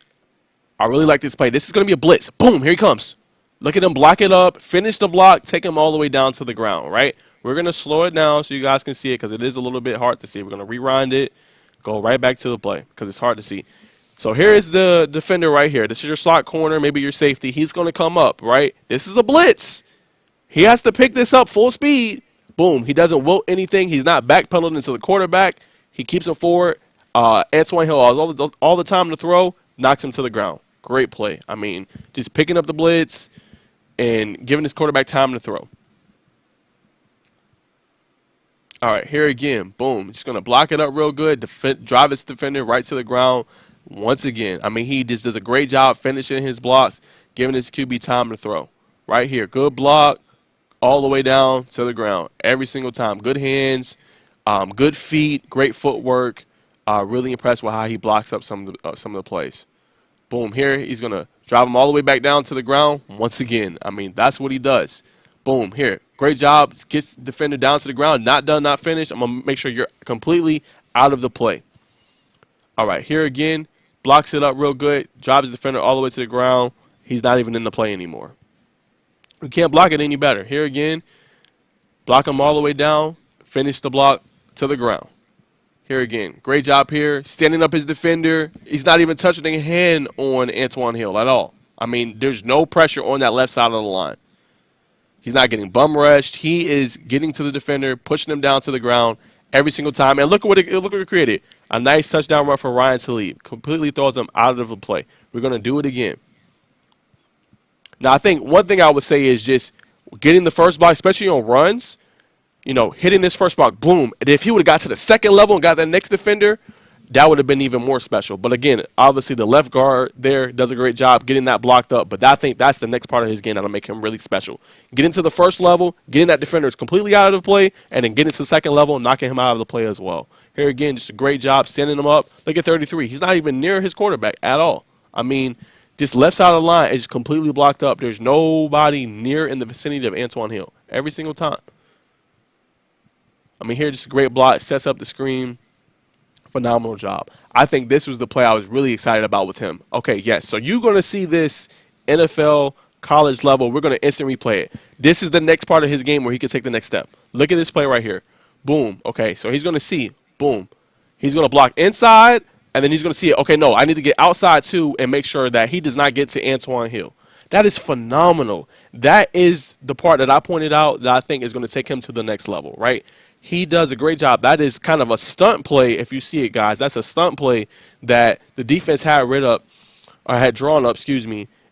I really like this play. This is going to be a blitz. Boom, here he comes. Look at him block it up, finish the block, take him all the way down to the ground, right? We're going to slow it down so you guys can see it because it is a little bit hard to see. We're going to rewind it, go right back to the play because it's hard to see. So here is the defender right here. This is your slot corner, maybe your safety. He's going to come up, right? This is a blitz. He has to pick this up full speed. Boom. He doesn't wilt anything. He's not backpedaling into the quarterback. He keeps him forward. Antoine Hill, all the time to throw, knocks him to the ground. Great play. I mean, just picking up the blitz and giving his quarterback time to throw. All right, here again. Boom. Just going to block it up real good, drive his defender right to the ground once again. I mean, he just does a great job finishing his blocks, giving his QB time to throw. Right here. Good block all the way down to the ground every single time. Good hands, good feet, great footwork. Really impressed with how he blocks up some of the plays. Boom, here he's going to drive him all the way back down to the ground once again. I mean, that's what he does. Boom, here. Great job. Gets defender down to the ground. Not done, not finished. I'm going to make sure you're completely out of the play. All right, here again. Blocks it up real good. Drives the defender all the way to the ground. He's not even in the play anymore. You can't block it any better. Here again. Block him all the way down. Finish the block to the ground. Here again. Great job here. Standing up his defender. He's not even touching a hand on Antoine Hill at all. I mean, there's no pressure on that left side of the line. He's not getting bum rushed. He is getting to the defender, pushing him down to the ground every single time. And look what it created. A nice touchdown run for Ryan Talib. Completely throws him out of the play. We're going to do it again. Now, I think one thing I would say is just getting the first block, especially on runs, you know, hitting this first block, boom. And if he would have got to the second level and got that next defender, that would have been even more special. But again, obviously the left guard there does a great job getting that blocked up. But I think that's the next part of his game that'll make him really special. Getting to the first level, getting that defender completely out of the play, and then getting to the second level, knocking him out of the play as well. Here again, just a great job sending him up. Look at 33. He's not even near his quarterback at all. I mean, just left side of the line is completely blocked up. There's nobody near in the vicinity of Antoine Hill every single time. I mean, here just a great block, sets up the screen. Phenomenal job. I think this was the play I was really excited about with him. Okay, yes, so you're going to see this NFL college level. We're going to instant replay it. This is the next part of his game where he can take the next step. Look at this play right here. Boom. Okay, so he's going to see. Boom. He's going to block inside, and then he's going to see it. Okay, no, I need to get outside too and make sure that he does not get to Antoine Hill. That is phenomenal. That is the part that I pointed out that I think is going to take him to the next level, right? He does a great job. That is kind of a stunt play if you see it, guys. That's a stunt play that the defense had drawn up,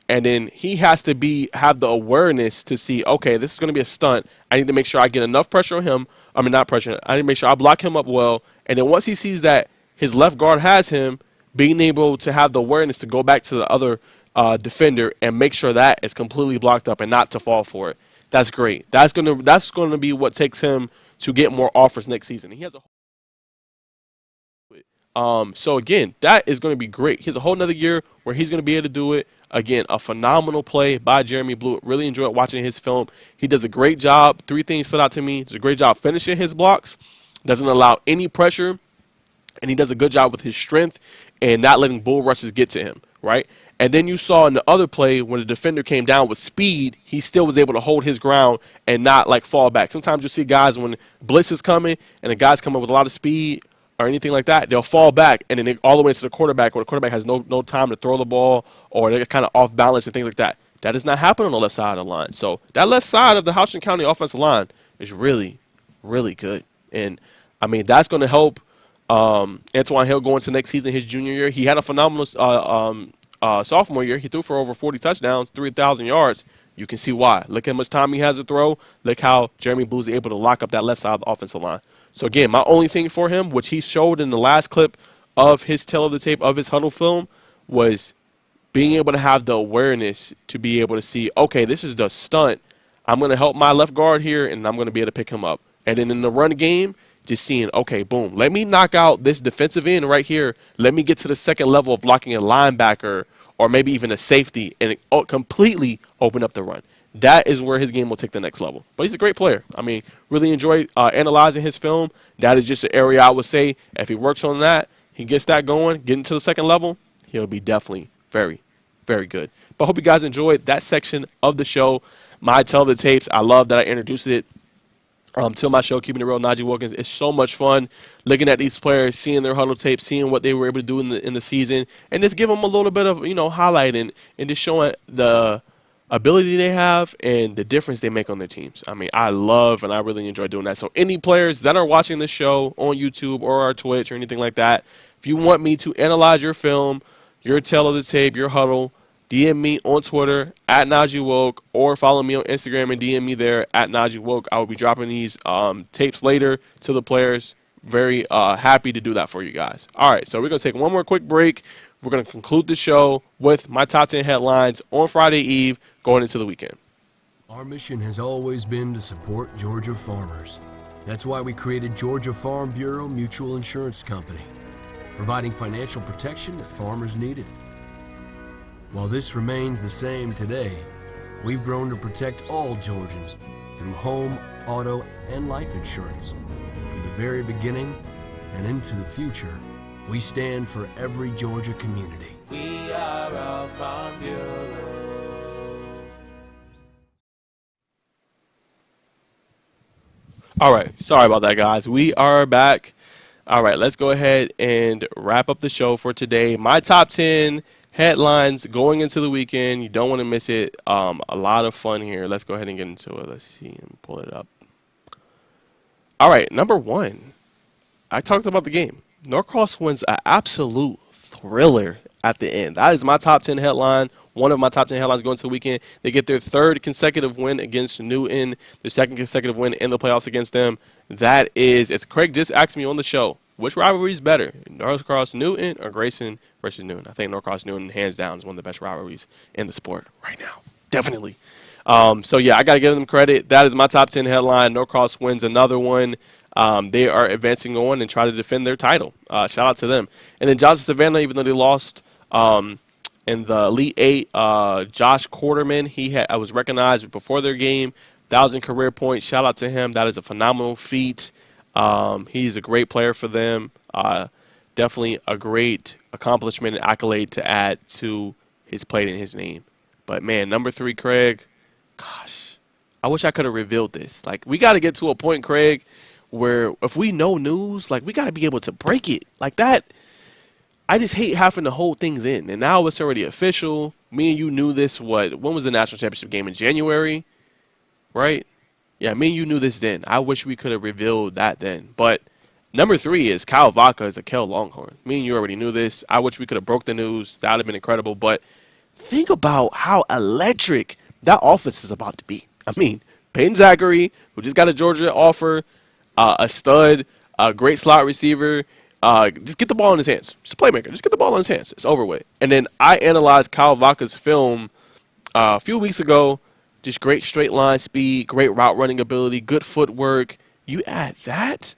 and then he has to have the awareness to see, okay, this is going to be a stunt. I need to make sure I get enough pressure on him. I mean, not pressure. I need to make sure I block him up well. And then once he sees that his left guard has him, being able to have the awareness to go back to the other defender and make sure that is completely blocked up and not to fall for it. That's great. That's going to be what takes him to get more offers next season. He has so again, that is going to be great. He has a whole nother year where he's going to be able to do it. Again, a phenomenal play by Jeremy Blewett. Really enjoyed watching his film. He does a great job. 3 things stood out to me. He does a great job finishing his blocks. Doesn't allow any pressure. And he does a good job with his strength and not letting bull rushes get to him, right? And then you saw in the other play when the defender came down with speed, he still was able to hold his ground and not like fall back. Sometimes you see guys when blitz is coming and the guys come up with a lot of speed or anything like that, they'll fall back and then they all the way to the quarterback where the quarterback has no time to throw the ball or they're kind of off balance and things like that. That does not happen on the left side of the line. So that left side of the Houston County offensive line is really, really good. And, I mean, that's going to help Antoine Hill go into next season, his junior year. He had a phenomenal sophomore year. He threw for over 40 touchdowns, 3,000 yards. You can see why. Look how much time he has to throw. Look how Jeremy Blue is able to lock up that left side of the offensive line. So, again, my only thing for him, which he showed in the last clip of his tail of the tape of his Hudl film, was being able to have the awareness to be able to see, okay, this is the stunt. I'm going to help my left guard here, and I'm going to be able to pick him up. And then in the run game, just seeing, okay, boom, let me knock out this defensive end right here. Let me get to the second level of blocking a linebacker or maybe even a safety and completely open up the run. That is where his game will take the next level. But he's a great player. I mean, really enjoy analyzing his film. That is just an area I would say if he works on that, he gets that going, getting to the second level, he'll be definitely very, very good. But I hope you guys enjoyed that section of the show. My Tell of the Tapes. I love that I introduced it to my show, Keeping It Real, Najee Wilkins. It's so much fun looking at these players, seeing their huddle tape, seeing what they were able to do in the season, and just give them a little bit of, highlight and just showing the ability they have and the difference they make on their teams. I mean, I love and I really enjoy doing that. So any players that are watching this show on YouTube or our Twitch or anything like that, if you want me to analyze your film, your tell of the tape, your huddle, DM me on Twitter at Najee Woke, or follow me on Instagram and DM me there at Najee Woke. I will be dropping these tapes later to the players. Very happy to do that for you guys. All right, so we're going to take one more quick break. We're going to conclude the show with my top 10 headlines on Friday Eve going into the weekend. Our mission has always been to support Georgia farmers. That's why we created Georgia Farm Bureau Mutual Insurance Company, providing financial protection that farmers needed. While this remains the same today, we've grown to protect all Georgians through home, auto, and life insurance. From the very beginning and into the future, we stand for every Georgia community. We are our Farm Bureau. All right, sorry about that, guys. We are back. All right, let's go ahead and wrap up the show for today. My top 10 headlines going into the weekend. You don't want to miss it. A lot of fun here. Let's go ahead and get into it. Let's see and pull it up. All right, number one. I talked about the game. Norcross wins an absolute thriller at the end. That is my top 10 headline. One of my top 10 headlines going into the weekend. They get their third consecutive win against Newton, their second consecutive win in the playoffs against them. That is, as Craig just asked me on the show, which rivalry is better, Norcross Newton or Grayson versus Newton? I think Norcross Newton, hands down, is one of the best rivalries in the sport right now. Definitely. So, yeah, I got to give them credit. That is my top 10 headline. Norcross wins another one. They are advancing on and try to defend their title. Shout out to them. And then Johnson Savannah, even though they lost in the Elite Eight, Josh Quarterman, I was recognized before their game, 1,000 career points. Shout out to him. That is a phenomenal feat. He's a great player for them. Definitely a great accomplishment and accolade to add to his plate and his name. But, man, number 3, Craig, gosh, I wish I could have revealed this. Like, we got to get to a point, Craig, where if we know news, like, we got to be able to break it. Like that, I just hate having to hold things in. And now it's already official. Me and you knew this, when was the national championship game? In January, right? Yeah, me and you knew this then. I wish we could have revealed that then. But number 3 is Kyle Vaca is a Kel Longhorn. Me and you already knew this. I wish we could have broke the news. That would have been incredible. But think about how electric that offense is about to be. I mean, Peyton Zachary, who just got a Georgia offer, a stud, a great slot receiver. Just get the ball in his hands. Just a playmaker. Just get the ball in his hands. It's over with. And then I analyzed Kyle Vaca's film a few weeks ago. Just great straight line speed, great route running ability, good footwork. You add that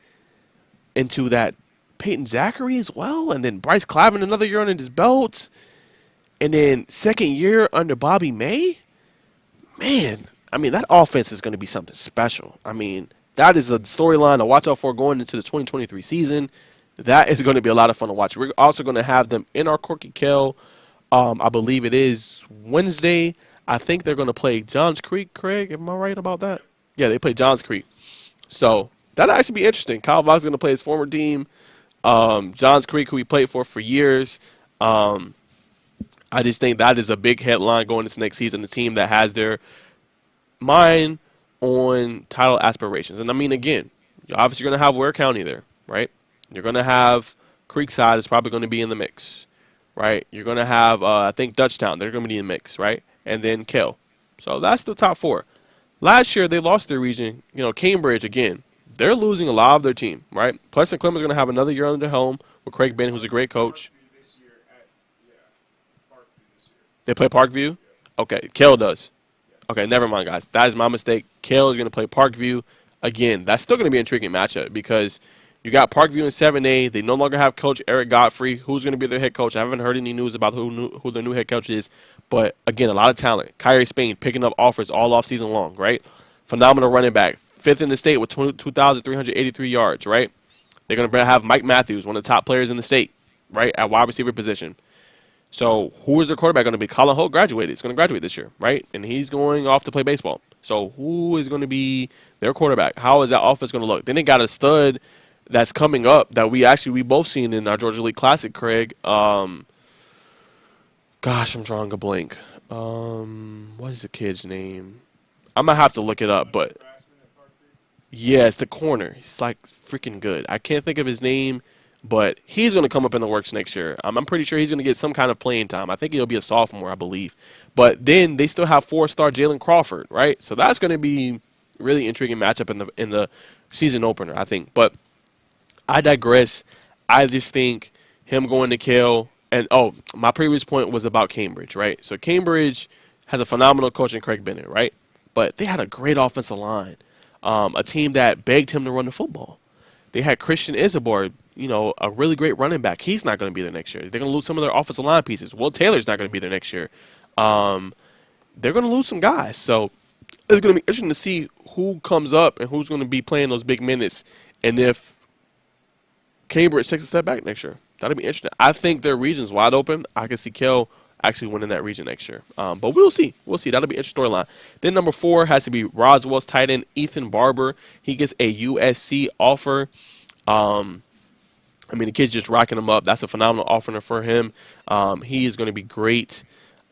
into that Peyton Zachary as well, and then Bryce Clavin another year under his belt, and then second year under Bobby May. Man, I mean, that offense is going to be something special. I mean, that is a storyline to watch out for going into the 2023 season. That is going to be a lot of fun to watch. We're also going to have them in our Corky Kell. I believe it is Wednesday. I think they're going to play Johns Creek, Craig. Am I right about that? Yeah, they play Johns Creek. So that'll actually be interesting. Kyle Vaca's going to play his former team, Johns Creek, who he played for years. I just think that is a big headline going into next season. The team that has their mind on title aspirations. And I mean, again, you're obviously going to have Ware County there, right? You're going to have Creekside is probably going to be in the mix, right? You're going to have, I think, Dutchtown. They're going to be in the mix, right? And then Kell. So that's the top 4. Last year, they lost their region. You know, Cambridge, again, they're losing a lot of their team, right? Pleasant Clemens going to have another year under their helm with Craig Bennett, who's a great coach. They play Parkview? Okay, Kell does. Okay, never mind, guys. That is my mistake. Kell is going to play Parkview. Again, that's still going to be an intriguing matchup because you got Parkview in 7A. They no longer have Coach Eric Godfrey, who's going to be their head coach. I haven't heard any news about who their new head coach is. But, again, a lot of talent. Kyrie Spain picking up offers all offseason long, right? Phenomenal running back. 5th in the state with 2,383 yards, right? They're going to have Mike Matthews, one of the top players in the state, right, at wide receiver position. So who is their quarterback going to be? Colin Holt graduated. He's going to graduate this year, right? And he's going off to play baseball. So who is going to be their quarterback? How is that offense going to look? Then they got a stud that's coming up that we both seen in our Georgia League Classic, Craig. Gosh, I'm drawing a blank. What is the kid's name? I'm going to have to look it up, but yeah, it's the corner. He's like freaking good. I can't think of his name, but he's going to come up in the works next year. I'm pretty sure he's going to get some kind of playing time. I think he'll be a sophomore, I believe. But then they still have 4-star Jalen Crawford, right? So that's going to be really intriguing matchup in the season opener, I think. But I digress. I just think him going to Kale, and my previous point was about Cambridge, right? So Cambridge has a phenomenal coach in Craig Bennett, right? But they had a great offensive line, a team that begged him to run the football. They had Christian Isabor, a really great running back. He's not going to be there next year. They're going to lose some of their offensive line pieces. Will Taylor's not going to be there next year. They're going to lose some guys. So it's going to be interesting to see who comes up and who's going to be playing those big minutes. And if Cambridge takes a step back next year, that'll be interesting. I think their region's wide open. I can see Kell actually winning that region next year. But we'll see. We'll see. That'll be an interesting storyline. Then number 4 has to be Roswell's tight end, Ethan Barber. He gets a USC offer. The kid's just rocking him up. That's a phenomenal offer for him. He is going to be great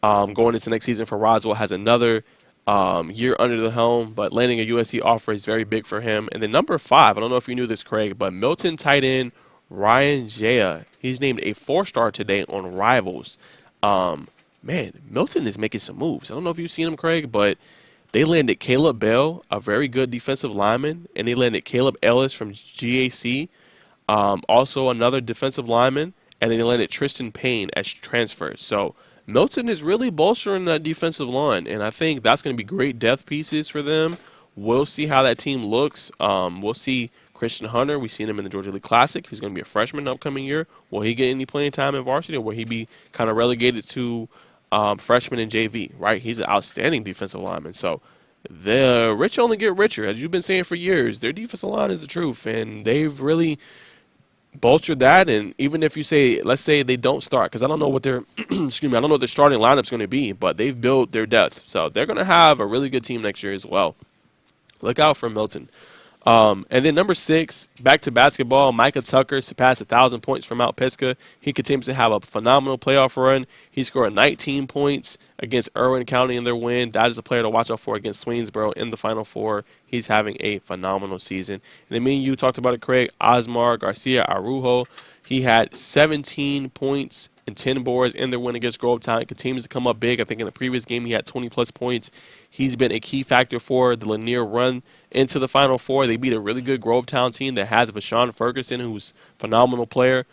going into next season for Roswell. Has another year under the helm, but landing a USC offer is very big for him. And then number 5, I don't know if you knew this, Craig, but Milton tight end Ryan Jaya. He's named a 4-star today on Rivals. Milton is making some moves. I don't know if you've seen him, Craig, but they landed Caleb Bell, a very good defensive lineman, and they landed Caleb Ellis from GAC, also another defensive lineman, and then they landed Tristan Payne as transfers. So Milton is really bolstering that defensive line, and I think that's going to be great depth pieces for them. We'll see how that team looks. We'll see Christian Hunter. We've seen him in the Georgia League Classic. He's going to be a freshman upcoming year. Will he get any playing time in varsity, or will he be kind of relegated to freshman in JV, right? He's an outstanding defensive lineman. So the rich only get richer. As you've been saying for years, their defensive line is the truth, and they've really bolstered that. And even if you say, let's say they don't start, because I don't know what their I don't know what their starting lineup's going to be, but they've built their depth. So they're going to have a really good team next year as well. Look out for Milton. And then number 6, back to basketball, Micah Tucker surpassed 1,000 points from Mount Pisgah. He continues to have a phenomenal playoff run. He scored 19 points against Irwin County in their win. That is a player to watch out for against Swainsboro in the Final Four. He's having a phenomenal season. And then me and you talked about it, Craig. Osmar Garcia Arujo, he had 17 points and 10 boards in their win against Grovetown. He continues to come up big. I think in the previous game he had 20-plus points. He's been a key factor for the Lanier run into the Final Four. They beat a really good Grovetown team that has Vashawn Ferguson, who's a phenomenal player.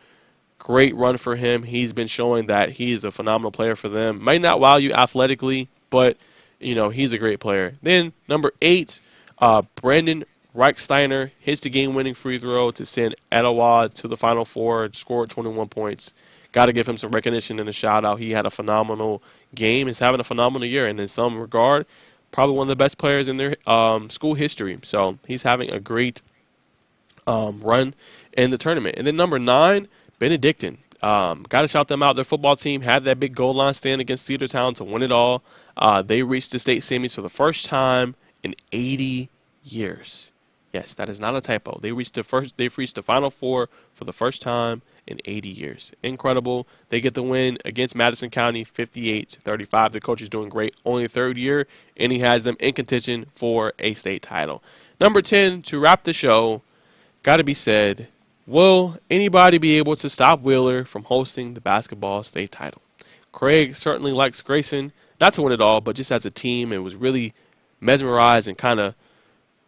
Great run for him. He's been showing that he is a phenomenal player for them. Might not wow you athletically, but, he's a great player. Then number 8, Brandon Reichsteiner hits the game-winning free throw to send Etowah to the Final Four, scored 21 points. Got to give him some recognition and a shout-out. He had a phenomenal game. He's having a phenomenal year, and in some regard, probably one of the best players in their school history. So he's having a great run in the tournament. And then number 9, Benedictine. Got to shout them out. Their football team had that big goal line stand against Cedartown to win it all. They reached the state semis for the first time in 80 years. Yes, that is not a typo. They've reached the Final Four for the first time in 80 years. Incredible. They get the win against Madison County, 58-35. The coach is doing great. Only 3rd year, and he has them in contention for a state title. Number 10, to wrap the show, got to be said, will anybody be able to stop Wheeler from hosting the basketball state title? Craig certainly likes Grayson, not to win it all, but just as a team, it was really mesmerized and kind of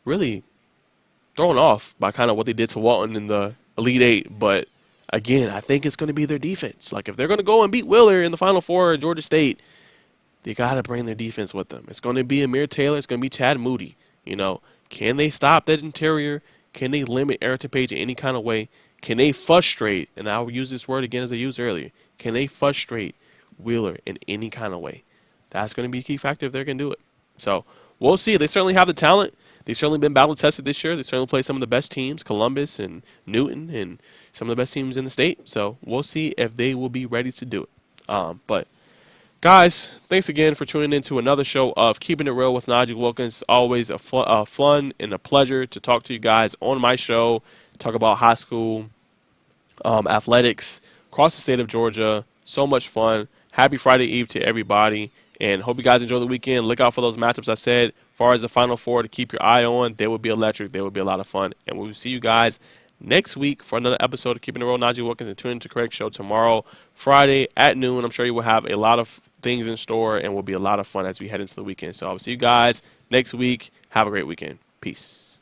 really thrown off by kind of what they did to Walton in the Elite 8. But again, I think it's going to be their defense. Like, if they're going to go and beat Wheeler in the Final Four at Georgia State, they got to bring their defense with them. It's going to be Amir Taylor. It's going to be Chad Moody. Can they stop that interior? Can they limit Ayrton Page in any kind of way? Can they frustrate, and I'll use this word again as I used earlier, can they frustrate Wheeler in any kind of way? That's going to be a key factor if they're going to do it. So we'll see. They certainly have the talent. They've certainly been battle tested this year. They certainly played some of the best teams, Columbus and Newton and some of the best teams in the state. So we'll see if they will be ready to do it. But guys, thanks again for tuning in to another show of Keeping It Real with Najeh Wilkins. It's always a fun and a pleasure to talk to you guys on my show, talk about high school athletics across the state of Georgia. So much fun. Happy Friday Eve to everybody, and hope you guys enjoy the weekend. Look out for those matchups I said. As far as the Final Four to keep your eye on, they will be electric. They will be a lot of fun, and we will see you guys next week for another episode of Keeping It Real. Najeh Wilkins, and tune into the correct show tomorrow, Friday at noon. I'm sure you will have a lot of things in store, and will be a lot of fun as we head into the weekend. So I will see you guys next week. Have a great weekend. Peace.